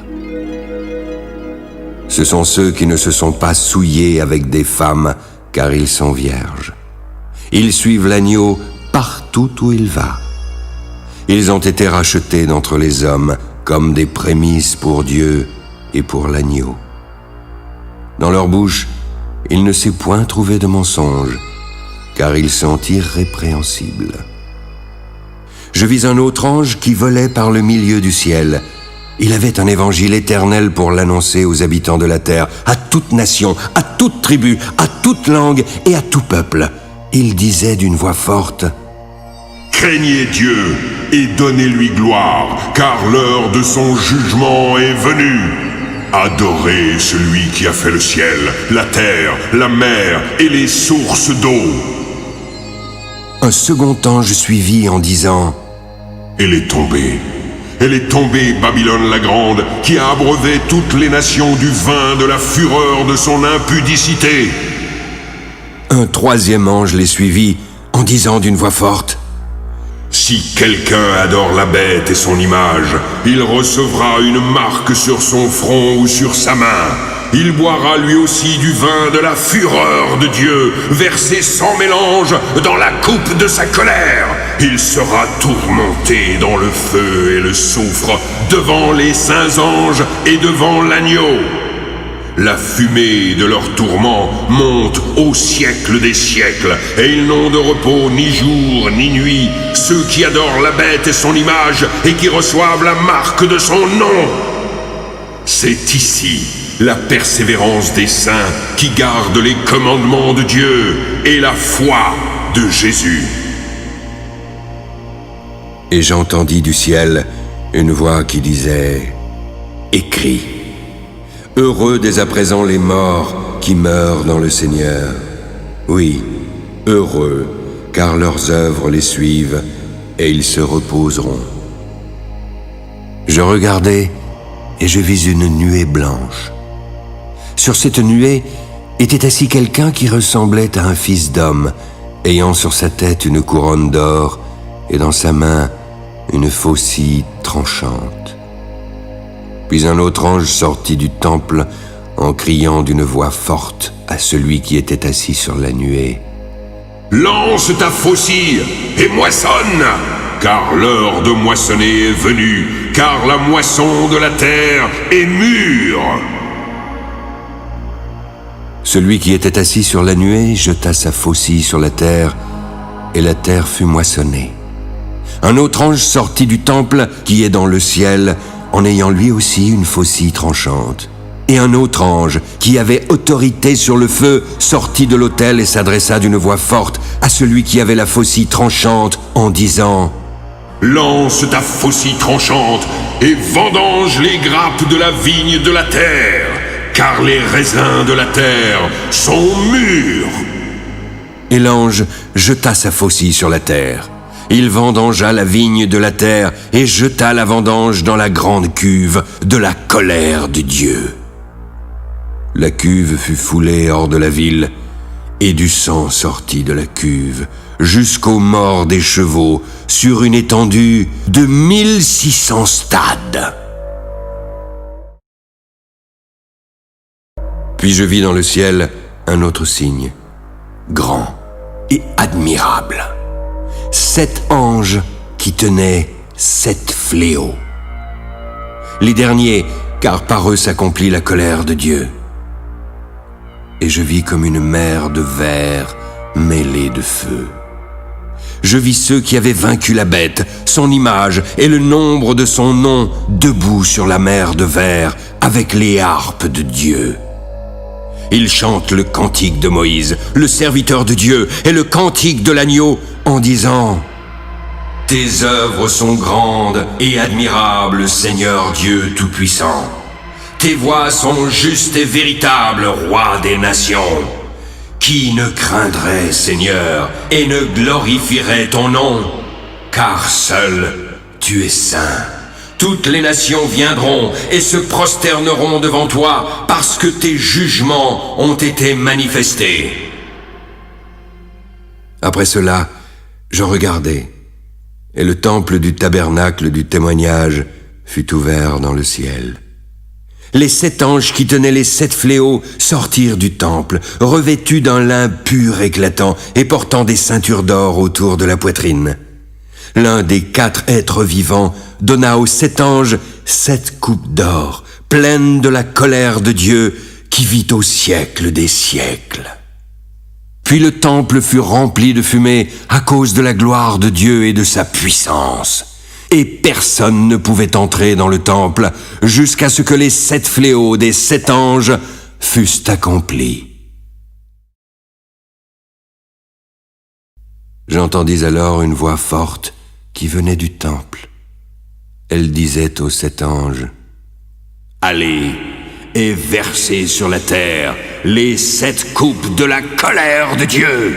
Ce sont ceux qui ne se sont pas souillés avec des femmes, car ils sont vierges. Ils suivent l'agneau partout où il va. Ils ont été rachetés d'entre les hommes comme des prémices pour Dieu et pour l'agneau. Dans leur bouche, il ne s'est point trouvé de mensonge, car ils sont irrépréhensibles. Je vis un autre ange qui volait par le milieu du ciel. Il avait un évangile éternel pour l'annoncer aux habitants de la terre, à toute nation, à toute tribu, à toute langue et à tout peuple. Il disait d'une voix forte: Craignez Dieu et donnez-lui gloire, car l'heure de son jugement est venue. Adorez celui qui a fait le ciel, la terre, la mer et les sources d'eau. Un second ange suivit en disant: Elle est tombée, Babylone la grande, qui a abreuvé toutes les nations du vin de la fureur de son impudicité. Un troisième ange les suivit en disant d'une voix forte: Si quelqu'un adore la bête et son image, il recevra une marque sur son front ou sur sa main. Il boira lui aussi du vin de la fureur de Dieu, versé sans mélange dans la coupe de sa colère. Il sera tourmenté dans le feu et le soufre, devant les saints anges et devant l'agneau. La fumée de leur tourment monte au siècle des siècles, et ils n'ont de repos ni jour ni nuit, ceux qui adorent la bête et son image, et qui reçoivent la marque de son nom. C'est ici la persévérance des saints qui gardent les commandements de Dieu et la foi de Jésus. Et j'entendis du ciel une voix qui disait: Écris. Heureux dès à présent les morts qui meurent dans le Seigneur. Oui, heureux, car leurs œuvres les suivent et ils se reposeront. Je regardai et je vis une nuée blanche. Sur cette nuée était assis quelqu'un qui ressemblait à un fils d'homme, ayant sur sa tête une couronne d'or et dans sa main une faucille tranchante. Puis un autre ange sortit du temple en criant d'une voix forte à celui qui était assis sur la nuée: Lance ta faucille et moissonne, car l'heure de moissonner est venue, car la moisson de la terre est mûre. Celui qui était assis sur la nuée jeta sa faucille sur la terre, et la terre fut moissonnée. Un autre ange sortit du temple qui est dans le ciel, en ayant lui aussi une faucille tranchante. Et un autre ange, qui avait autorité sur le feu, sortit de l'autel et s'adressa d'une voix forte à celui qui avait la faucille tranchante, en disant: Lance ta faucille tranchante et vendange les grappes de la vigne de la terre, car les raisins de la terre sont mûrs. Et l'ange jeta sa faucille sur la terre. Il vendangea la vigne de la terre et jeta la vendange dans la grande cuve de la colère de Dieu. La cuve fut foulée hors de la ville, et du sang sortit de la cuve jusqu'aux morts des chevaux sur une étendue de 1600 stades. Puis je vis dans le ciel un autre signe, grand et admirable. 7 anges qui tenaient 7 fléaux. Les derniers, car par eux s'accomplit la colère de Dieu. Et je vis comme une mer de verre mêlée de feu. Je vis ceux qui avaient vaincu la bête, son image et le nombre de son nom, debout sur la mer de verre, avec les harpes de Dieu. Ils chantent le cantique de Moïse, le serviteur de Dieu, et le cantique de l'agneau, en disant: Tes œuvres sont grandes et admirables, Seigneur Dieu Tout-Puissant. Tes voies sont justes et véritables, Roi des nations. Qui ne craindrait, Seigneur, et ne glorifierait ton nom? car seul tu es saint. Toutes les nations viendront et se prosterneront devant toi parce que tes jugements ont été manifestés. Après cela, je regardai, et le temple du tabernacle du témoignage fut ouvert dans le ciel. Les 7 anges qui tenaient les 7 fléaux sortirent du temple, revêtus d'un lin pur éclatant et portant des ceintures d'or autour de la poitrine. L'un des 4 êtres vivants donna aux 7 anges 7 coupes d'or, pleines de la colère de Dieu qui vit au siècle des siècles. Puis le temple fut rempli de fumée à cause de la gloire de Dieu et de sa puissance. Et personne ne pouvait entrer dans le temple jusqu'à ce que les 7 fléaux des 7 anges fussent accomplis. J'entendis alors une voix forte qui venait du temple. Elle disait aux 7 anges, « Allez et versez sur la terre les 7 coupes de la colère de Dieu. »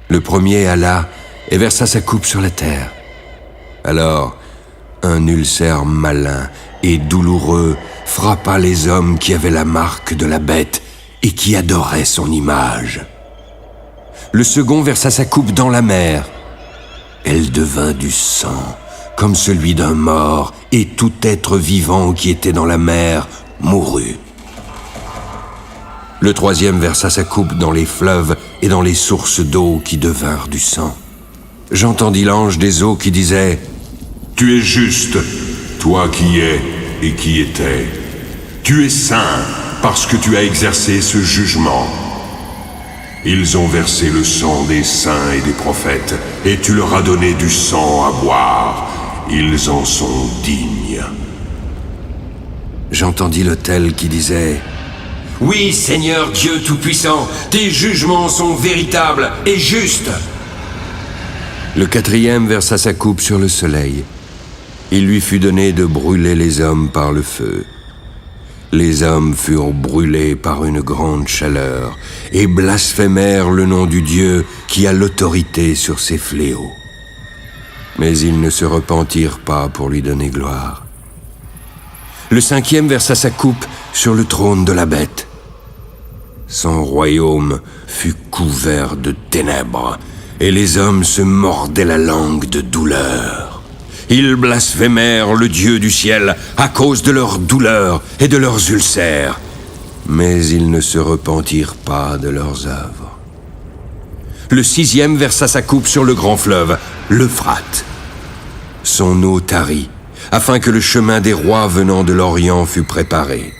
Le premier alla et versa sa coupe sur la terre. Alors, un ulcère malin et douloureux frappa les hommes qui avaient la marque de la bête et qui adoraient son image. Le second versa sa coupe dans la mer. Elle devint du sang, comme celui d'un mort, et tout être vivant qui était dans la mer mourut. Le troisième versa sa coupe dans les fleuves et dans les sources d'eau qui devinrent du sang. J'entendis l'ange des eaux qui disait, « Tu es juste, toi qui es et qui étais. Tu es saint parce que tu as exercé ce jugement. Ils ont versé le sang des saints et des prophètes, et tu leur as donné du sang à boire. Ils en sont dignes. » J'entendis l'autel qui disait, « Oui, Seigneur Dieu Tout-Puissant, tes jugements sont véritables et justes. » Le quatrième versa sa coupe sur le soleil. Il lui fut donné de brûler les hommes par le feu. Les hommes furent brûlés par une grande chaleur et blasphémèrent le nom du Dieu qui a l'autorité sur ces fléaux. Mais ils ne se repentirent pas pour lui donner gloire. Le cinquième versa sa coupe sur le trône de la bête. Son royaume fut couvert de ténèbres, et les hommes se mordaient la langue de douleur. Ils blasphémèrent le Dieu du ciel à cause de leurs douleurs et de leurs ulcères, mais ils ne se repentirent pas de leurs œuvres. Le sixième versa sa coupe sur le grand fleuve, l'Euphrate. Son eau tarit, afin que le chemin des rois venant de l'Orient fût préparé.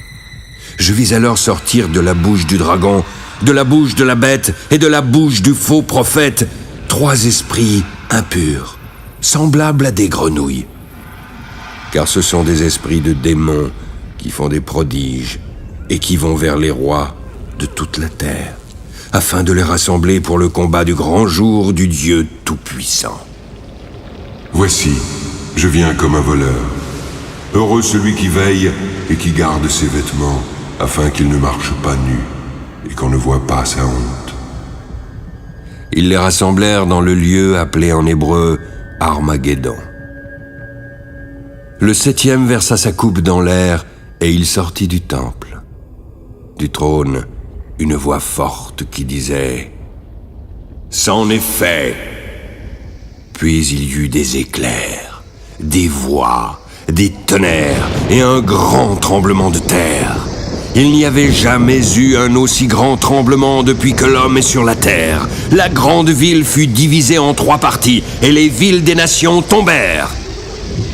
Je vis alors sortir de la bouche du dragon, de la bouche de la bête et de la bouche du faux prophète 3 esprits impurs, semblables à des grenouilles. Car ce sont des esprits de démons qui font des prodiges et qui vont vers les rois de toute la terre, afin de les rassembler pour le combat du grand jour du Dieu Tout-Puissant. Voici, je viens comme un voleur. Heureux celui qui veille et qui garde ses vêtements, afin qu'il ne marche pas nu et qu'on ne voit pas sa honte. Ils les rassemblèrent dans le lieu appelé en hébreu Armageddon. Le septième versa sa coupe dans l'air et il sortit du temple. Du trône, une voix forte qui disait « C'en est fait !» Puis il y eut des éclairs, des voix, des tonnerres et un grand tremblement de terre. Il n'y avait jamais eu un aussi grand tremblement depuis que l'homme est sur la terre. La grande ville fut divisée en 3 parties et les villes des nations tombèrent.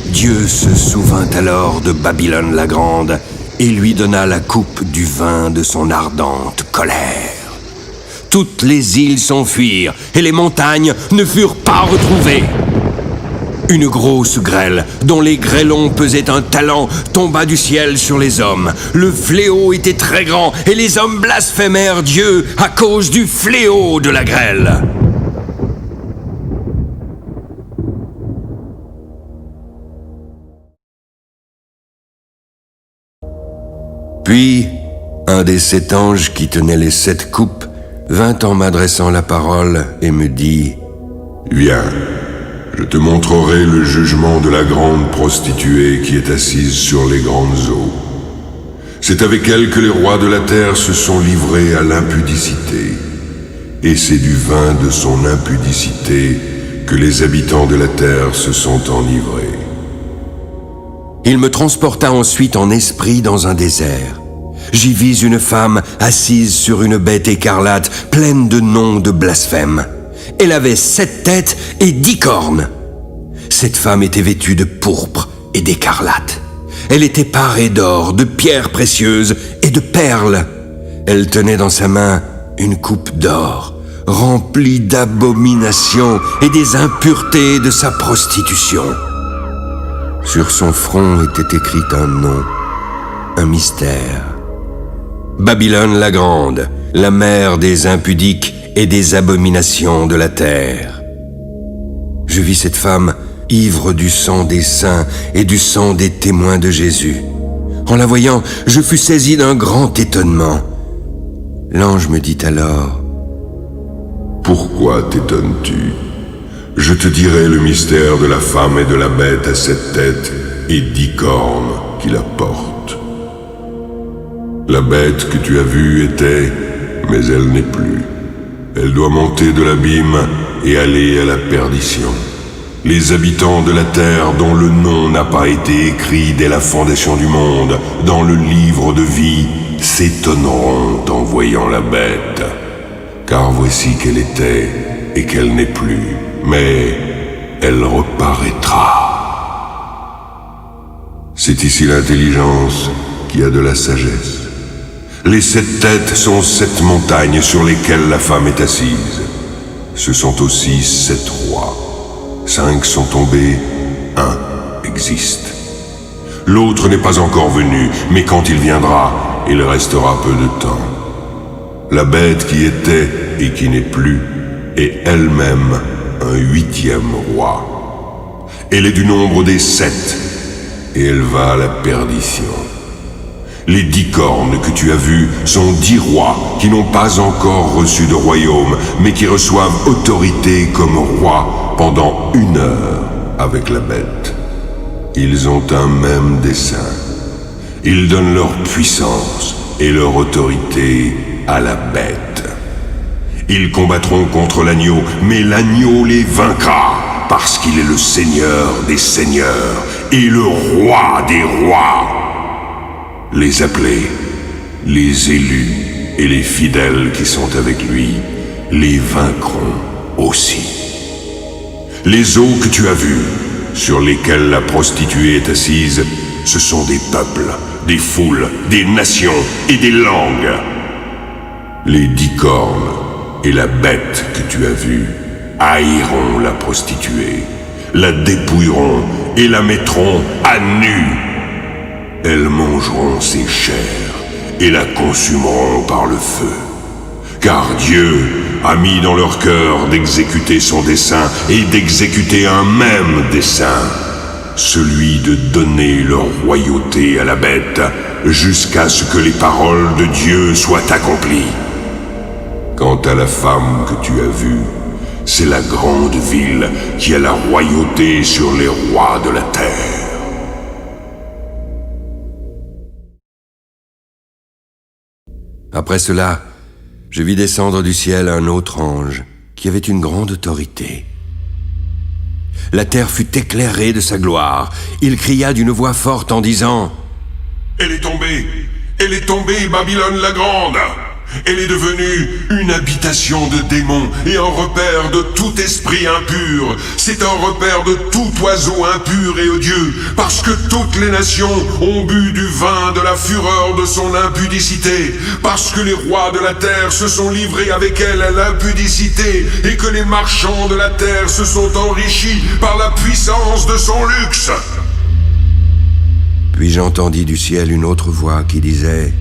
Dieu se souvint alors de Babylone la grande et lui donna la coupe du vin de son ardente colère. Toutes les îles s'enfuirent et les montagnes ne furent pas retrouvées. Une grosse grêle, dont les grêlons pesaient un talent, tomba du ciel sur les hommes. Le fléau était très grand et les hommes blasphémèrent Dieu à cause du fléau de la grêle. Puis, un des 7 anges qui tenait les 7 coupes vint en m'adressant la parole et me dit « Viens, Je te montrerai le jugement de la grande prostituée qui est assise sur les grandes eaux. C'est avec elle que les rois de la terre se sont livrés à l'impudicité. Et c'est du vin de son impudicité que les habitants de la terre se sont enivrés. Il me transporta ensuite en esprit dans un désert. J'y vis une femme assise sur une bête écarlate, pleine de noms de blasphème. Elle avait 7 têtes et 10 cornes. Cette femme était vêtue de pourpre et d'écarlate. Elle était parée d'or, de pierres précieuses et de perles. Elle tenait dans sa main une coupe d'or, remplie d'abominations et des impuretés de sa prostitution. Sur son front était écrit un nom, un mystère. Babylone la Grande, la mère des impudiques et des abominations de la terre. Je vis cette femme ivre du sang des saints et du sang des témoins de Jésus. En la voyant, je fus saisi d'un grand étonnement. L'ange me dit alors: Pourquoi t'étonnes-tu? Je te dirai le mystère de la femme et de la bête à 7 têtes et 10 cornes qui la portent. La bête que tu as vue était, mais elle n'est plus. Elle doit monter de l'abîme et aller à la perdition. Les habitants de la terre dont le nom n'a pas été écrit dès la fondation du monde dans le livre de vie s'étonneront en voyant la bête. Car voici qu'elle était et qu'elle n'est plus, mais elle reparaîtra. C'est ici l'intelligence qui a de la sagesse. Les 7 têtes sont 7 montagnes sur lesquelles la femme est assise. Ce sont aussi 7 rois. 5 sont tombés, 1 existe. L'autre n'est pas encore venu, mais quand il viendra, il restera peu de temps. La bête qui était et qui n'est plus est elle-même un 8e roi. Elle est du nombre des 7, et elle va à la perdition. Les 10 cornes que tu as vues sont 10 rois qui n'ont pas encore reçu de royaume, mais qui reçoivent autorité comme rois pendant 1 heure avec la bête. Ils ont un même dessein. Ils donnent leur puissance et leur autorité à la bête. Ils combattront contre l'agneau, mais l'agneau les vaincra, parce qu'il est le Seigneur des seigneurs et le roi des rois. Les appelés, les élus et les fidèles qui sont avec lui les vaincront aussi. Les eaux que tu as vues, sur lesquelles la prostituée est assise, ce sont des peuples, des foules, des nations et des langues. Les 10 cornes et la bête que tu as vue haïront la prostituée, la dépouilleront et la mettront à nu. Elles mangeront ses chairs et la consumeront par le feu. Car Dieu a mis dans leur cœur d'exécuter son dessein et d'exécuter un même dessein, celui de donner leur royauté à la bête jusqu'à ce que les paroles de Dieu soient accomplies. Quant à la femme que tu as vue, c'est la grande ville qui a la royauté sur les rois de la terre. Après cela, je vis descendre du ciel un autre ange qui avait une grande autorité. La terre fut éclairée de sa gloire. Il cria d'une voix forte en disant: Elle est tombée, Babylone la Grande. Elle est devenue une habitation de démons et un repère de tout esprit impur. C'est un repère de tout oiseau impur et odieux, parce que toutes les nations ont bu du vin de la fureur de son impudicité, parce que les rois de la terre se sont livrés avec elle à l'impudicité, et que les marchands de la terre se sont enrichis par la puissance de son luxe. Puis j'entendis du ciel une autre voix qui disait: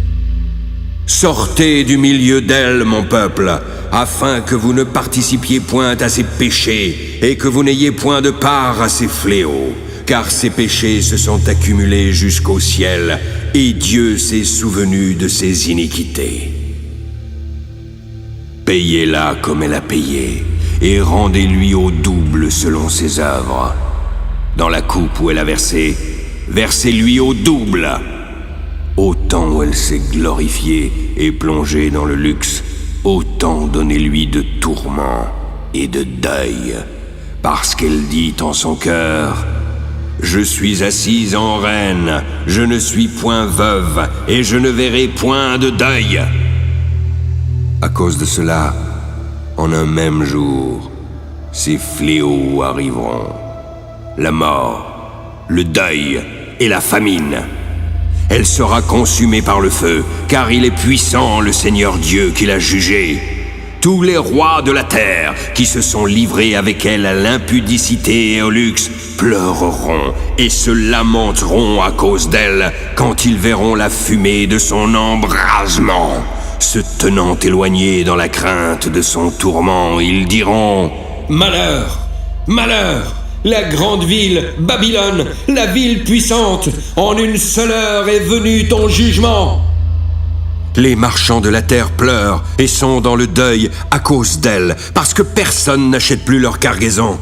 Sortez du milieu d'elle, mon peuple, afin que vous ne participiez point à ses péchés et que vous n'ayez point de part à ses fléaux, car ses péchés se sont accumulés jusqu'au ciel et Dieu s'est souvenu de ses iniquités. Payez-la comme elle a payé, et rendez-lui au double selon ses œuvres. Dans la coupe où elle a versé, versez-lui au double. Autant où elle s'est glorifiée et plongée dans le luxe, autant donnez-lui de tourments et de deuil, parce qu'elle dit en son cœur: je suis assise en reine, je ne suis point veuve, et je ne verrai point de deuil. À cause de cela, en un même jour, ces fléaux arriveront: la mort, le deuil et la famine. Elle sera consumée par le feu, car il est puissant le Seigneur Dieu qui l'a jugée. Tous les rois de la terre qui se sont livrés avec elle à l'impudicité et au luxe pleureront et se lamenteront à cause d'elle quand ils verront la fumée de son embrasement. Se tenant éloignés dans la crainte de son tourment, ils diront: malheur, malheur! La grande ville, Babylone, la ville puissante, en une seule heure est venu ton jugement. Les marchands de la terre pleurent et sont dans le deuil à cause d'elle, parce que personne n'achète plus leur cargaison.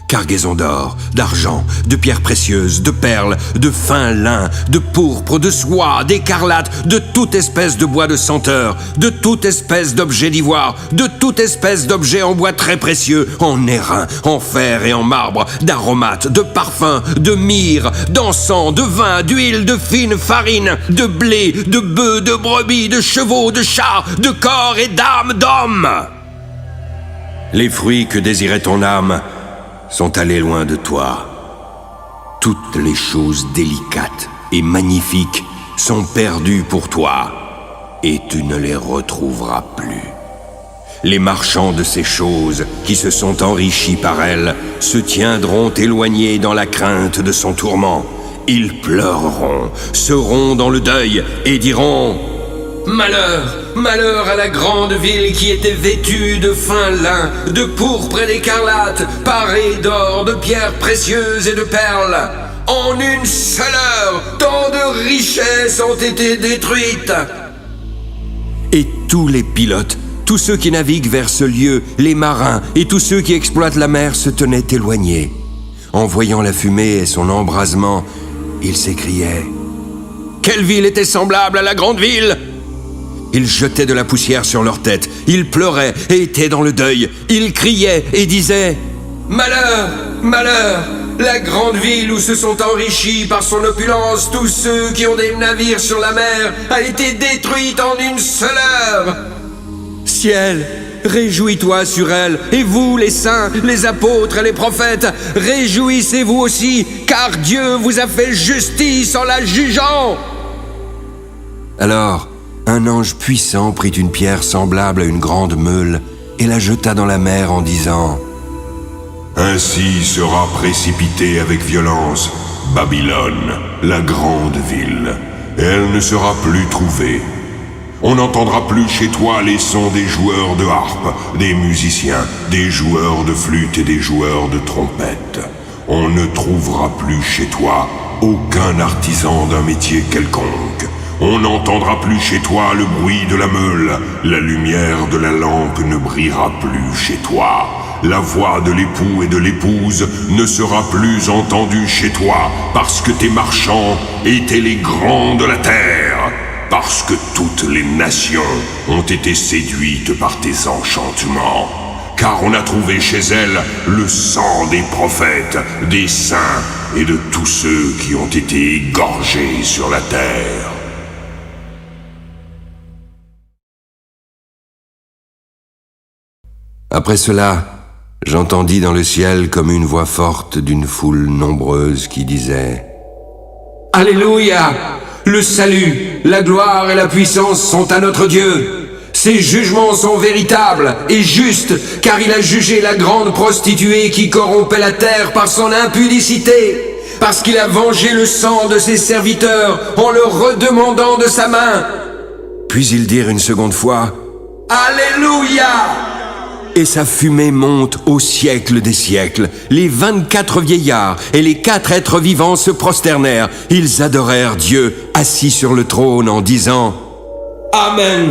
Cargaison d'or, d'argent, de pierres précieuses, de perles, de fin lin, de pourpre, de soie, d'écarlate, de toute espèce de bois de senteur, de toute espèce d'objet d'ivoire, de toute espèce d'objet en bois très précieux, en airain, en fer et en marbre, d'aromates, de parfums, de myrrhe, d'encens, de vin, d'huile, de fine farine, de blé, de bœufs, de brebis, de chevaux, de chats, de corps et d'âmes d'hommes. Les fruits que désirait ton âme sont allés loin de toi. Toutes les choses délicates et magnifiques sont perdues pour toi, et tu ne les retrouveras plus. Les marchands de ces choses qui se sont enrichis par elles se tiendront éloignés dans la crainte de son tourment. Ils pleureront, seront dans le deuil et diront: malheur, malheur à la grande ville qui était vêtue de fin lin, de pourpre et d'écarlate, parée d'or, de pierres précieuses et de perles. En une seule heure, tant de richesses ont été détruites. Et tous les pilotes, tous ceux qui naviguent vers ce lieu, les marins et tous ceux qui exploitent la mer se tenaient éloignés. En voyant la fumée et son embrasement, ils s'écriaient: quelle ville était semblable à la grande ville? Ils jetaient de la poussière sur leur tête, ils pleuraient et étaient dans le deuil, ils criaient et disaient: malheur, malheur, la grande ville où se sont enrichis par son opulence tous ceux qui ont des navires sur la mer a été détruite en une seule heure. Ciel, réjouis-toi sur elle, et vous les saints, les apôtres et les prophètes, réjouissez-vous aussi, car Dieu vous a fait justice en la jugeant. Alors, un ange puissant prit une pierre semblable à une grande meule et la jeta dans la mer en disant: ainsi sera précipitée avec violence Babylone, la grande ville. Elle ne sera plus trouvée. On n'entendra plus chez toi les sons des joueurs de harpe, des musiciens, des joueurs de flûte et des joueurs de trompette. On ne trouvera plus chez toi aucun artisan d'un métier quelconque. On n'entendra plus chez toi le bruit de la meule, la lumière de la lampe ne brillera plus chez toi. La voix de l'époux et de l'épouse ne sera plus entendue chez toi, parce que tes marchands étaient les grands de la terre, parce que toutes les nations ont été séduites par tes enchantements. Car on a trouvé chez elles le sang des prophètes, des saints et de tous ceux qui ont été égorgés sur la terre. Après cela, j'entendis dans le ciel comme une voix forte d'une foule nombreuse qui disait: Alléluia! Le salut, la gloire et la puissance sont à notre Dieu. Ses jugements sont véritables et justes, car il a jugé la grande prostituée qui corrompait la terre par son impudicité, parce qu'il a vengé le sang de ses serviteurs en le redemandant de sa main. Puis ils dirent une seconde fois: Alléluia! Et sa fumée monte au siècle des siècles. Les 24 vieillards et les 4 êtres vivants se prosternèrent. Ils adorèrent Dieu assis sur le trône en disant: Amen.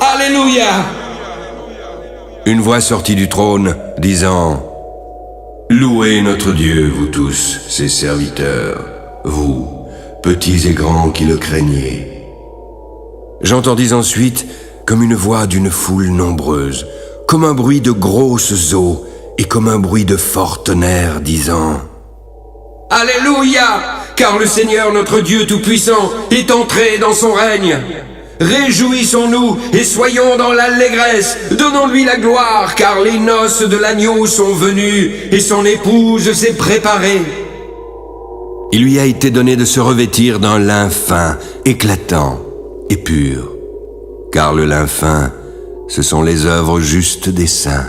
Alléluia. Une voix sortit du trône disant « Louez notre Dieu, vous tous, ses serviteurs, vous, petits et grands qui le craignez. » J'entendis ensuite comme une voix d'une foule nombreuse, comme un bruit de grosses eaux et comme un bruit de fort tonnerre, disant « Alléluia, car le Seigneur notre Dieu Tout-Puissant est entré dans son règne. Réjouissons-nous et soyons dans l'allégresse, donnons-lui la gloire, car les noces de l'agneau sont venues et son épouse s'est préparée. » Il lui a été donné de se revêtir d'un lin fin, éclatant et pur, car le lin fin, ce sont les œuvres justes des saints.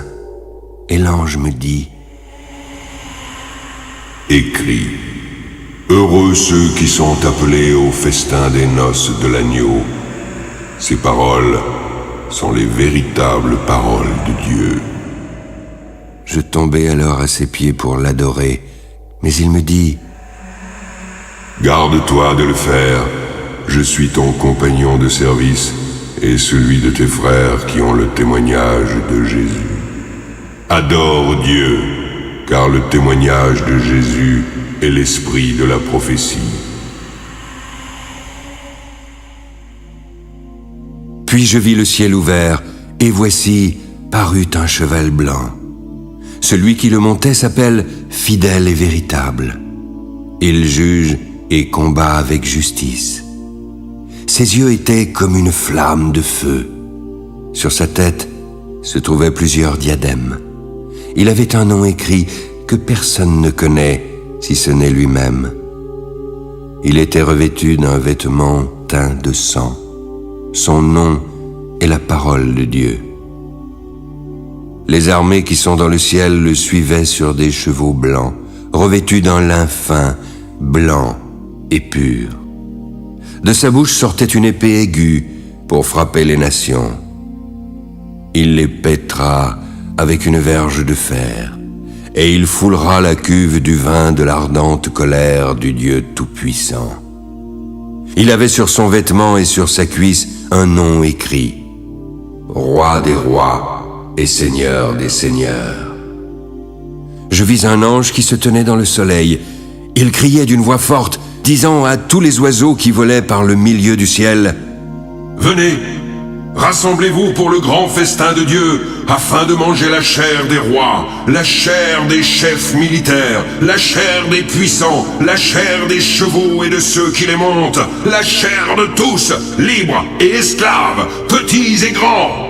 Et l'ange me dit « Écris, heureux ceux qui sont appelés au festin des noces de l'agneau. Ces paroles sont les véritables paroles de Dieu. » Je tombai alors à ses pieds pour l'adorer, mais il me dit « Garde-toi de le faire, je suis ton compagnon de service et celui de tes frères qui ont le témoignage de Jésus. Adore Dieu, car le témoignage de Jésus est l'esprit de la prophétie. » Puis je vis le ciel ouvert, et voici parut un cheval blanc. Celui qui le montait s'appelle Fidèle et Véritable. Il juge et combat avec justice. Ses yeux étaient comme une flamme de feu. Sur sa tête se trouvaient plusieurs diadèmes. Il avait un nom écrit que personne ne connaît, si ce n'est lui-même. Il était revêtu d'un vêtement teint de sang. Son nom est la parole de Dieu. Les armées qui sont dans le ciel le suivaient sur des chevaux blancs, revêtus d'un lin fin, blanc et pur. De sa bouche sortait une épée aiguë pour frapper les nations. Il les pètera avec une verge de fer, et il foulera la cuve du vin de l'ardente colère du Dieu Tout-Puissant. Il avait sur son vêtement et sur sa cuisse un nom écrit, Roi des rois et Seigneur des seigneurs. Je vis un ange qui se tenait dans le soleil. Il criait d'une voix forte, disant à tous les oiseaux qui volaient par le milieu du ciel, « Venez, rassemblez-vous pour le grand festin de Dieu, afin de manger la chair des rois, la chair des chefs militaires, la chair des puissants, la chair des chevaux et de ceux qui les montent, la chair de tous, libres et esclaves, petits et grands. »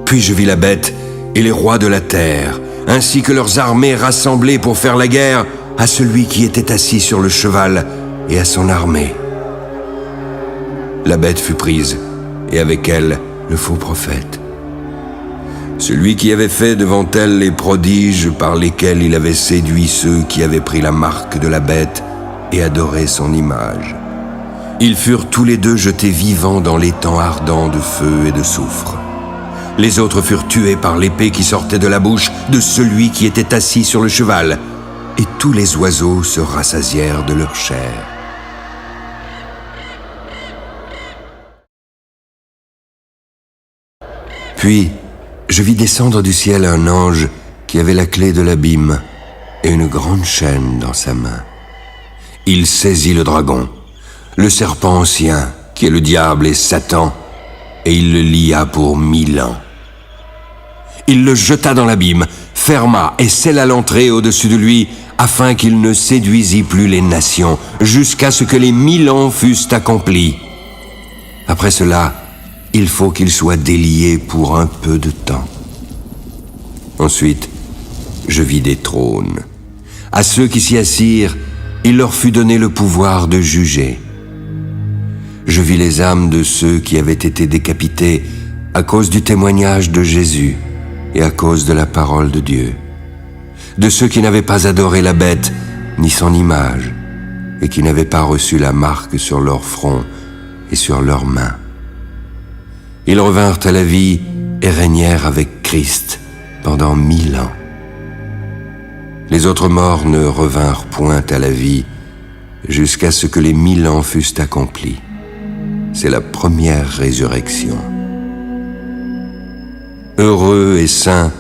Puis je vis la bête et les rois de la terre, ainsi que leurs armées rassemblées pour faire la guerre à celui qui était assis sur le cheval et à son armée. La bête fut prise, et avec elle le faux prophète. Celui qui avait fait devant elle les prodiges par lesquels il avait séduit ceux qui avaient pris la marque de la bête et adoré son image. Ils furent tous les deux jetés vivants dans l'étang ardent de feu et de soufre. Les autres furent tués par l'épée qui sortait de la bouche de celui qui était assis sur le cheval, et tous les oiseaux se rassasièrent de leur chair. Puis, je vis descendre du ciel un ange qui avait la clé de l'abîme et une grande chaîne dans sa main. Il saisit le dragon, le serpent ancien, qui est le diable et Satan, et il le lia pour 1000 ans. Il le jeta dans l'abîme, ferma et scella l'entrée au-dessus de lui, afin qu'il ne séduisît plus les nations, jusqu'à ce que les 1000 ans fussent accomplis. Après cela, il faut qu'il soit délié pour un peu de temps. Ensuite, je vis des trônes. À ceux qui s'y assirent, il leur fut donné le pouvoir de juger. Je vis les âmes de ceux qui avaient été décapités à cause du témoignage de Jésus et à cause de la parole de Dieu, de ceux qui n'avaient pas adoré la bête ni son image et qui n'avaient pas reçu la marque sur leur front et sur leurs mains. Ils revinrent à la vie et régnèrent avec Christ pendant 1000 ans. Les autres morts ne revinrent point à la vie jusqu'à ce que les 1000 ans fussent accomplis. C'est la première résurrection. Heureux et saints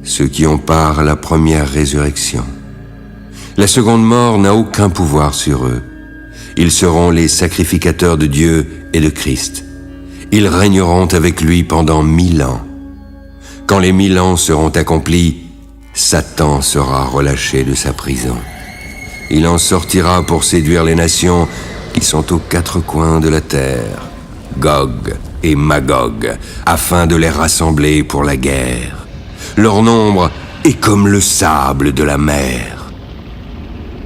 ceux qui ont part à la première résurrection. La seconde mort n'a aucun pouvoir sur eux. Ils seront les sacrificateurs de Dieu et de Christ. Ils régneront avec lui pendant 1000 ans. Quand les 1000 ans seront accomplis, Satan sera relâché de sa prison. Il en sortira pour séduire les nations qui sont aux 4 coins de la terre, Gog et Magog, afin de les rassembler pour la guerre. Leur nombre est comme le sable de la mer.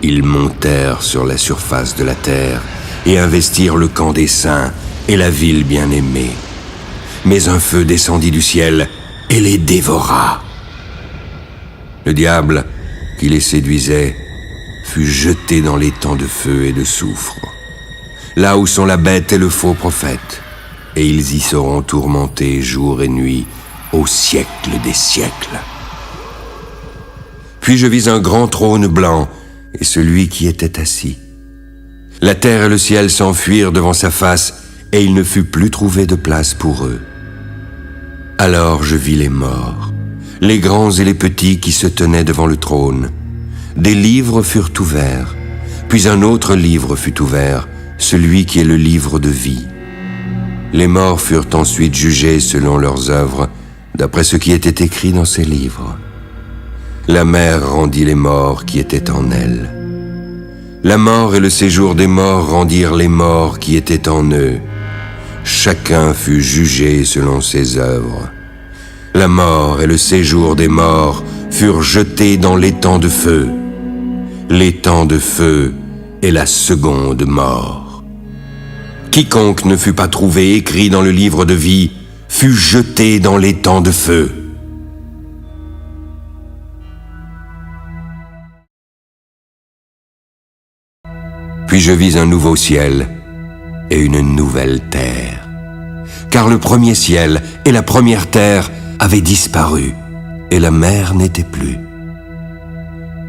Ils montèrent sur la surface de la terre et investirent le camp des saints et la ville bien-aimée. Mais un feu descendit du ciel et les dévora. Le diable, qui les séduisait, fut jeté dans l'étang de feu et de soufre, là où sont la bête et le faux prophète, et ils y seront tourmentés jour et nuit au siècle des siècles. Puis je vis un grand trône blanc et celui qui était assis. La terre et le ciel s'enfuirent devant sa face, et il ne fut plus trouvé de place pour eux. Alors je vis les morts, les grands et les petits qui se tenaient devant le trône. Des livres furent ouverts, puis un autre livre fut ouvert, celui qui est le livre de vie. Les morts furent ensuite jugés selon leurs œuvres, d'après ce qui était écrit dans ces livres. La mer rendit les morts qui étaient en elle. La mort et le séjour des morts rendirent les morts qui étaient en eux. Chacun fut jugé selon ses œuvres. La mort et le séjour des morts furent jetés dans l'étang de feu. L'étang de feu est la seconde mort. Quiconque ne fut pas trouvé écrit dans le livre de vie fut jeté dans l'étang de feu. Puis je vis un nouveau ciel et une nouvelle terre. Car le premier ciel et la première terre avaient disparu, et la mer n'était plus.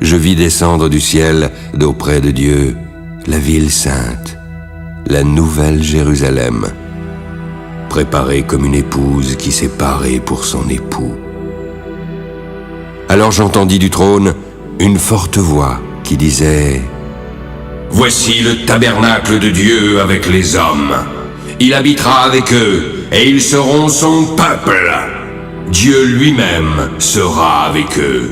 Je vis descendre du ciel, d'auprès de Dieu, la ville sainte, la nouvelle Jérusalem, préparée comme une épouse qui s'est parée pour son époux. Alors j'entendis du trône une forte voix qui disait: Voici le tabernacle de Dieu avec les hommes. Il habitera avec eux, et ils seront son peuple. Dieu lui-même sera avec eux.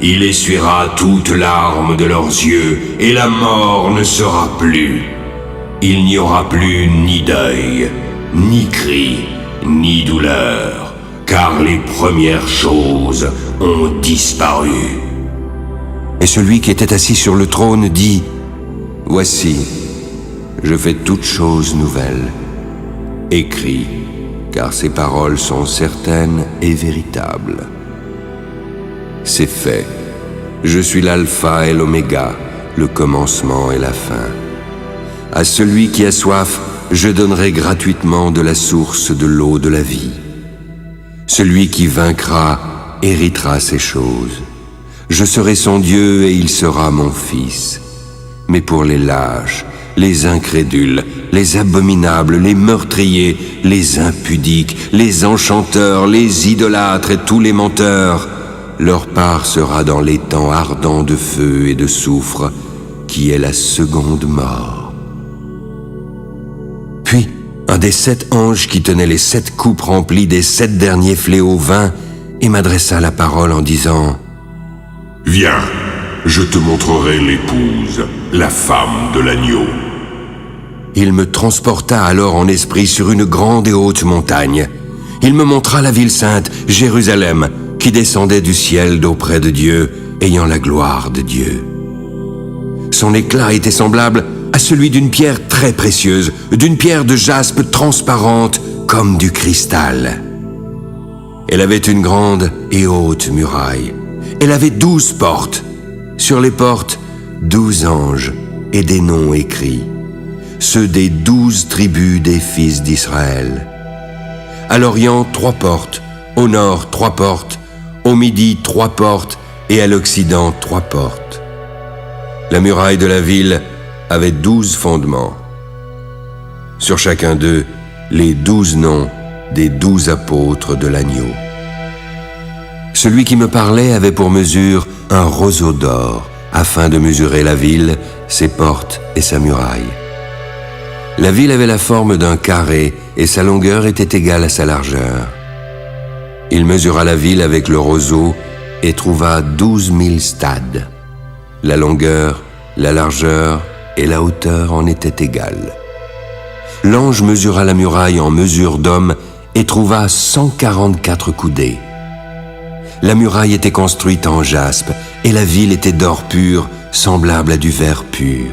Il essuiera toute larme de leurs yeux, et la mort ne sera plus. Il n'y aura plus ni deuil, ni cri, ni douleur, car les premières choses ont disparu. Et celui qui était assis sur le trône dit: Voici, je fais toutes choses nouvelles. Écris, car ces paroles sont certaines et véritables. C'est fait. Je suis l'alpha et l'oméga, le commencement et la fin. À celui qui a soif, je donnerai gratuitement de la source de l'eau de la vie. Celui qui vaincra héritera ces choses. Je serai son Dieu et il sera mon fils. Mais pour les lâches, les incrédules, les abominables, les meurtriers, les impudiques, les enchanteurs, les idolâtres et tous les menteurs, leur part sera dans l'étang ardent de feu et de soufre, qui est la seconde mort. Puis, un des 7 anges qui tenait les 7 coupes remplies des 7 derniers fléaux vint et m'adressa la parole en disant: Viens, je te montrerai l'épouse, la femme de l'agneau. Il me transporta alors en esprit sur une grande et haute montagne. Il me montra la ville sainte, Jérusalem, qui descendait du ciel d'auprès de Dieu, ayant la gloire de Dieu. Son éclat était semblable à celui d'une pierre très précieuse, d'une pierre de jaspe transparente comme du cristal. Elle avait une grande et haute muraille. Elle avait 12 portes. Sur les portes, 12 anges et des noms écrits, ceux des 12 tribus des fils d'Israël. À l'Orient, 3 portes, au Nord, 3 portes, au Midi, 3 portes, et à l'Occident, 3 portes. La muraille de la ville avait 12 fondements. Sur chacun d'eux, les 12 noms des 12 apôtres de l'agneau. Celui qui me parlait avait pour mesure un roseau d'or, afin de mesurer la ville, ses portes et sa muraille. La ville avait la forme d'un carré et sa longueur était égale à sa largeur. Il mesura la ville avec le roseau et trouva 12 000 stades. La longueur, la largeur et la hauteur en étaient égales. L'ange mesura la muraille en mesure d'homme et trouva 144 coudées. La muraille était construite en jaspe et la ville était d'or pur, semblable à du verre pur.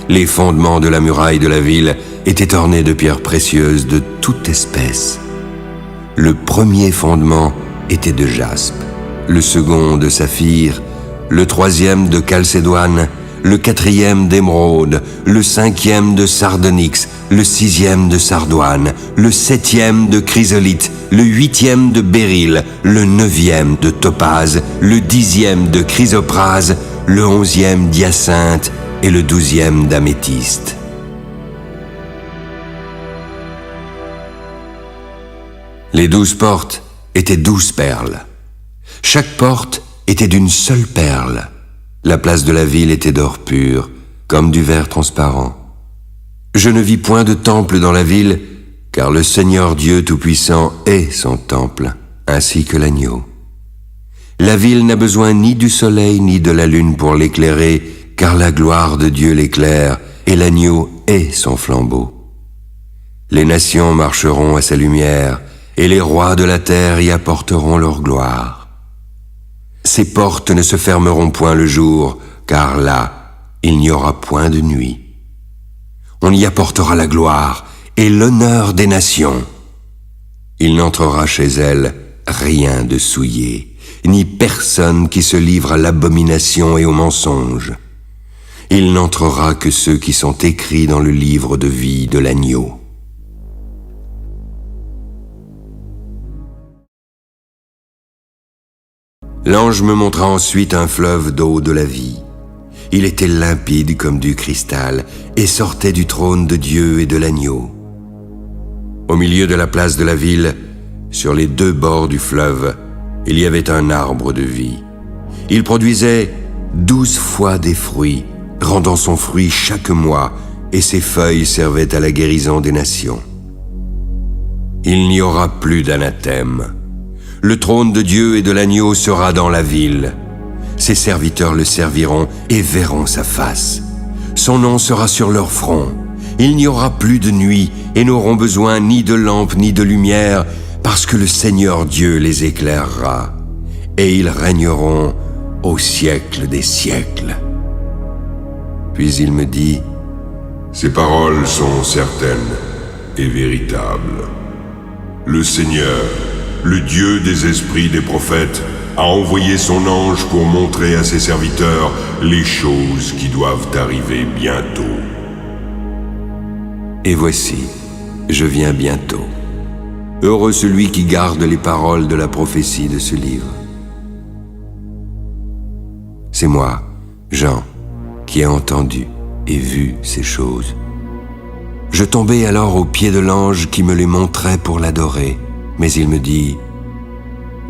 Les fondements de la muraille de la ville étaient ornés de pierres précieuses de toute espèce. Le premier fondement était de jaspe, le second de saphir, le troisième de chalcédoine, le quatrième d'émeraude, le cinquième de sardonyx, le sixième de sardoine, le septième de chrysolite, le huitième de béryl, le neuvième de topaze, le dixième de chrysoprase, le 11e d'hyacinthe et le 12e d'améthyste. Les 12 portes étaient 12 perles. Chaque porte était d'une seule perle. La place de la ville était d'or pur, comme du verre transparent. Je ne vis point de temple dans la ville, car le Seigneur Dieu Tout-Puissant est son temple, ainsi que l'agneau. La ville n'a besoin ni du soleil ni de la lune pour l'éclairer, car la gloire de Dieu l'éclaire, et l'agneau est son flambeau. Les nations marcheront à sa lumière, et les rois de la terre y apporteront leur gloire. Ses portes ne se fermeront point le jour, car là, il n'y aura point de nuit. On y apportera la gloire et l'honneur des nations. Il n'entrera chez elle rien de souillé, ni personne qui se livre à l'abomination et au mensonge. Il n'entrera que ceux qui sont écrits dans le livre de vie de l'agneau. L'ange me montra ensuite un fleuve d'eau de la vie. Il était limpide comme du cristal et sortait du trône de Dieu et de l'agneau. Au milieu de la place de la ville, sur les 2 bords du fleuve, il y avait un arbre de vie. Il produisait 12 fois des fruits, rendant son fruit chaque mois, et ses feuilles servaient à la guérison des nations. Il n'y aura plus d'anathème. Le trône de Dieu et de l'agneau sera dans la ville. Ses serviteurs le serviront et verront sa face. Son nom sera sur leur front. Il n'y aura plus de nuit et n'auront besoin ni de lampe ni de lumière, parce que le Seigneur Dieu les éclairera. Et ils régneront au siècle des siècles. Puis il me dit: Ces paroles sont certaines et véritables. Le Seigneur, le Dieu des esprits des prophètes, a envoyé son ange pour montrer à ses serviteurs les choses qui doivent arriver bientôt. Et voici, je viens bientôt. Heureux celui qui garde les paroles de la prophétie de ce livre. C'est moi, Jean, qui ai entendu et vu ces choses. Je tombai alors aux pieds de l'ange qui me les montrait pour l'adorer, mais il me dit: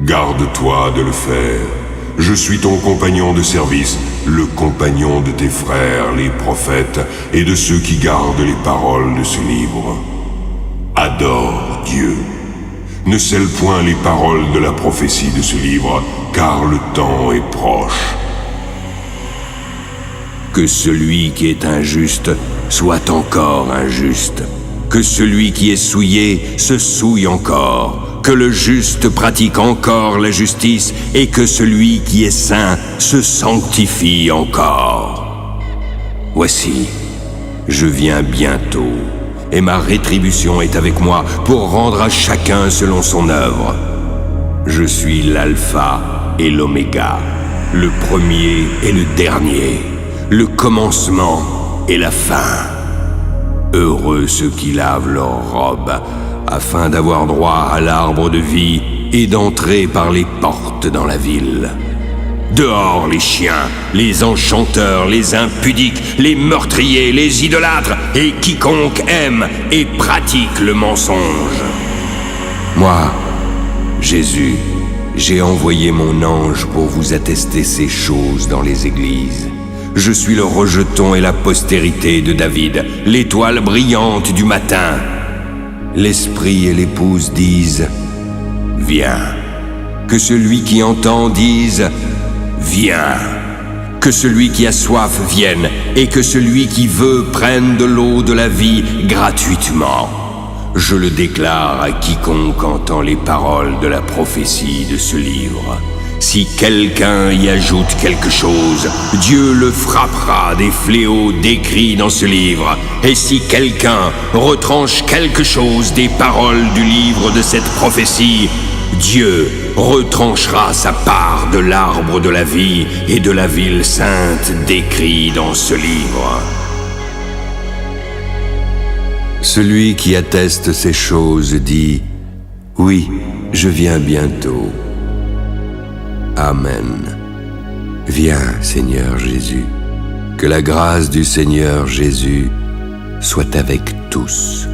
Garde-toi de le faire. Je suis ton compagnon de service, le compagnon de tes frères, les prophètes, et de ceux qui gardent les paroles de ce livre. Adore Dieu. Ne scelle point les paroles de la prophétie de ce livre, car le temps est proche. Que celui qui est injuste soit encore injuste. Que celui qui est souillé se souille encore. Que le juste pratique encore la justice et que celui qui est saint se sanctifie encore. Voici, je viens bientôt, et ma rétribution est avec moi pour rendre à chacun selon son œuvre. Je suis l'alpha et l'oméga, le premier et le dernier, le commencement et la fin. Heureux ceux qui lavent leurs robes, afin d'avoir droit à l'arbre de vie et d'entrer par les portes dans la ville. Dehors les chiens, les enchanteurs, les impudiques, les meurtriers, les idolâtres et quiconque aime et pratique le mensonge. Moi, Jésus, j'ai envoyé mon ange pour vous attester ces choses dans les églises. Je suis le rejeton et la postérité de David, l'étoile brillante du matin. L'esprit et l'épouse disent « Viens ». Que celui qui entend dise « Viens ». Que celui qui a soif vienne, et que celui qui veut prenne de l'eau de la vie gratuitement. Je le déclare à quiconque entend les paroles de la prophétie de ce livre. Si quelqu'un y ajoute quelque chose, Dieu le frappera des fléaux décrits dans ce livre. Et si quelqu'un retranche quelque chose des paroles du livre de cette prophétie, Dieu retranchera sa part de l'arbre de la vie et de la ville sainte décrit dans ce livre. Celui qui atteste ces choses dit « Oui, je viens bientôt. » Amen. Viens, Seigneur Jésus. Que la grâce du Seigneur Jésus soit avec tous.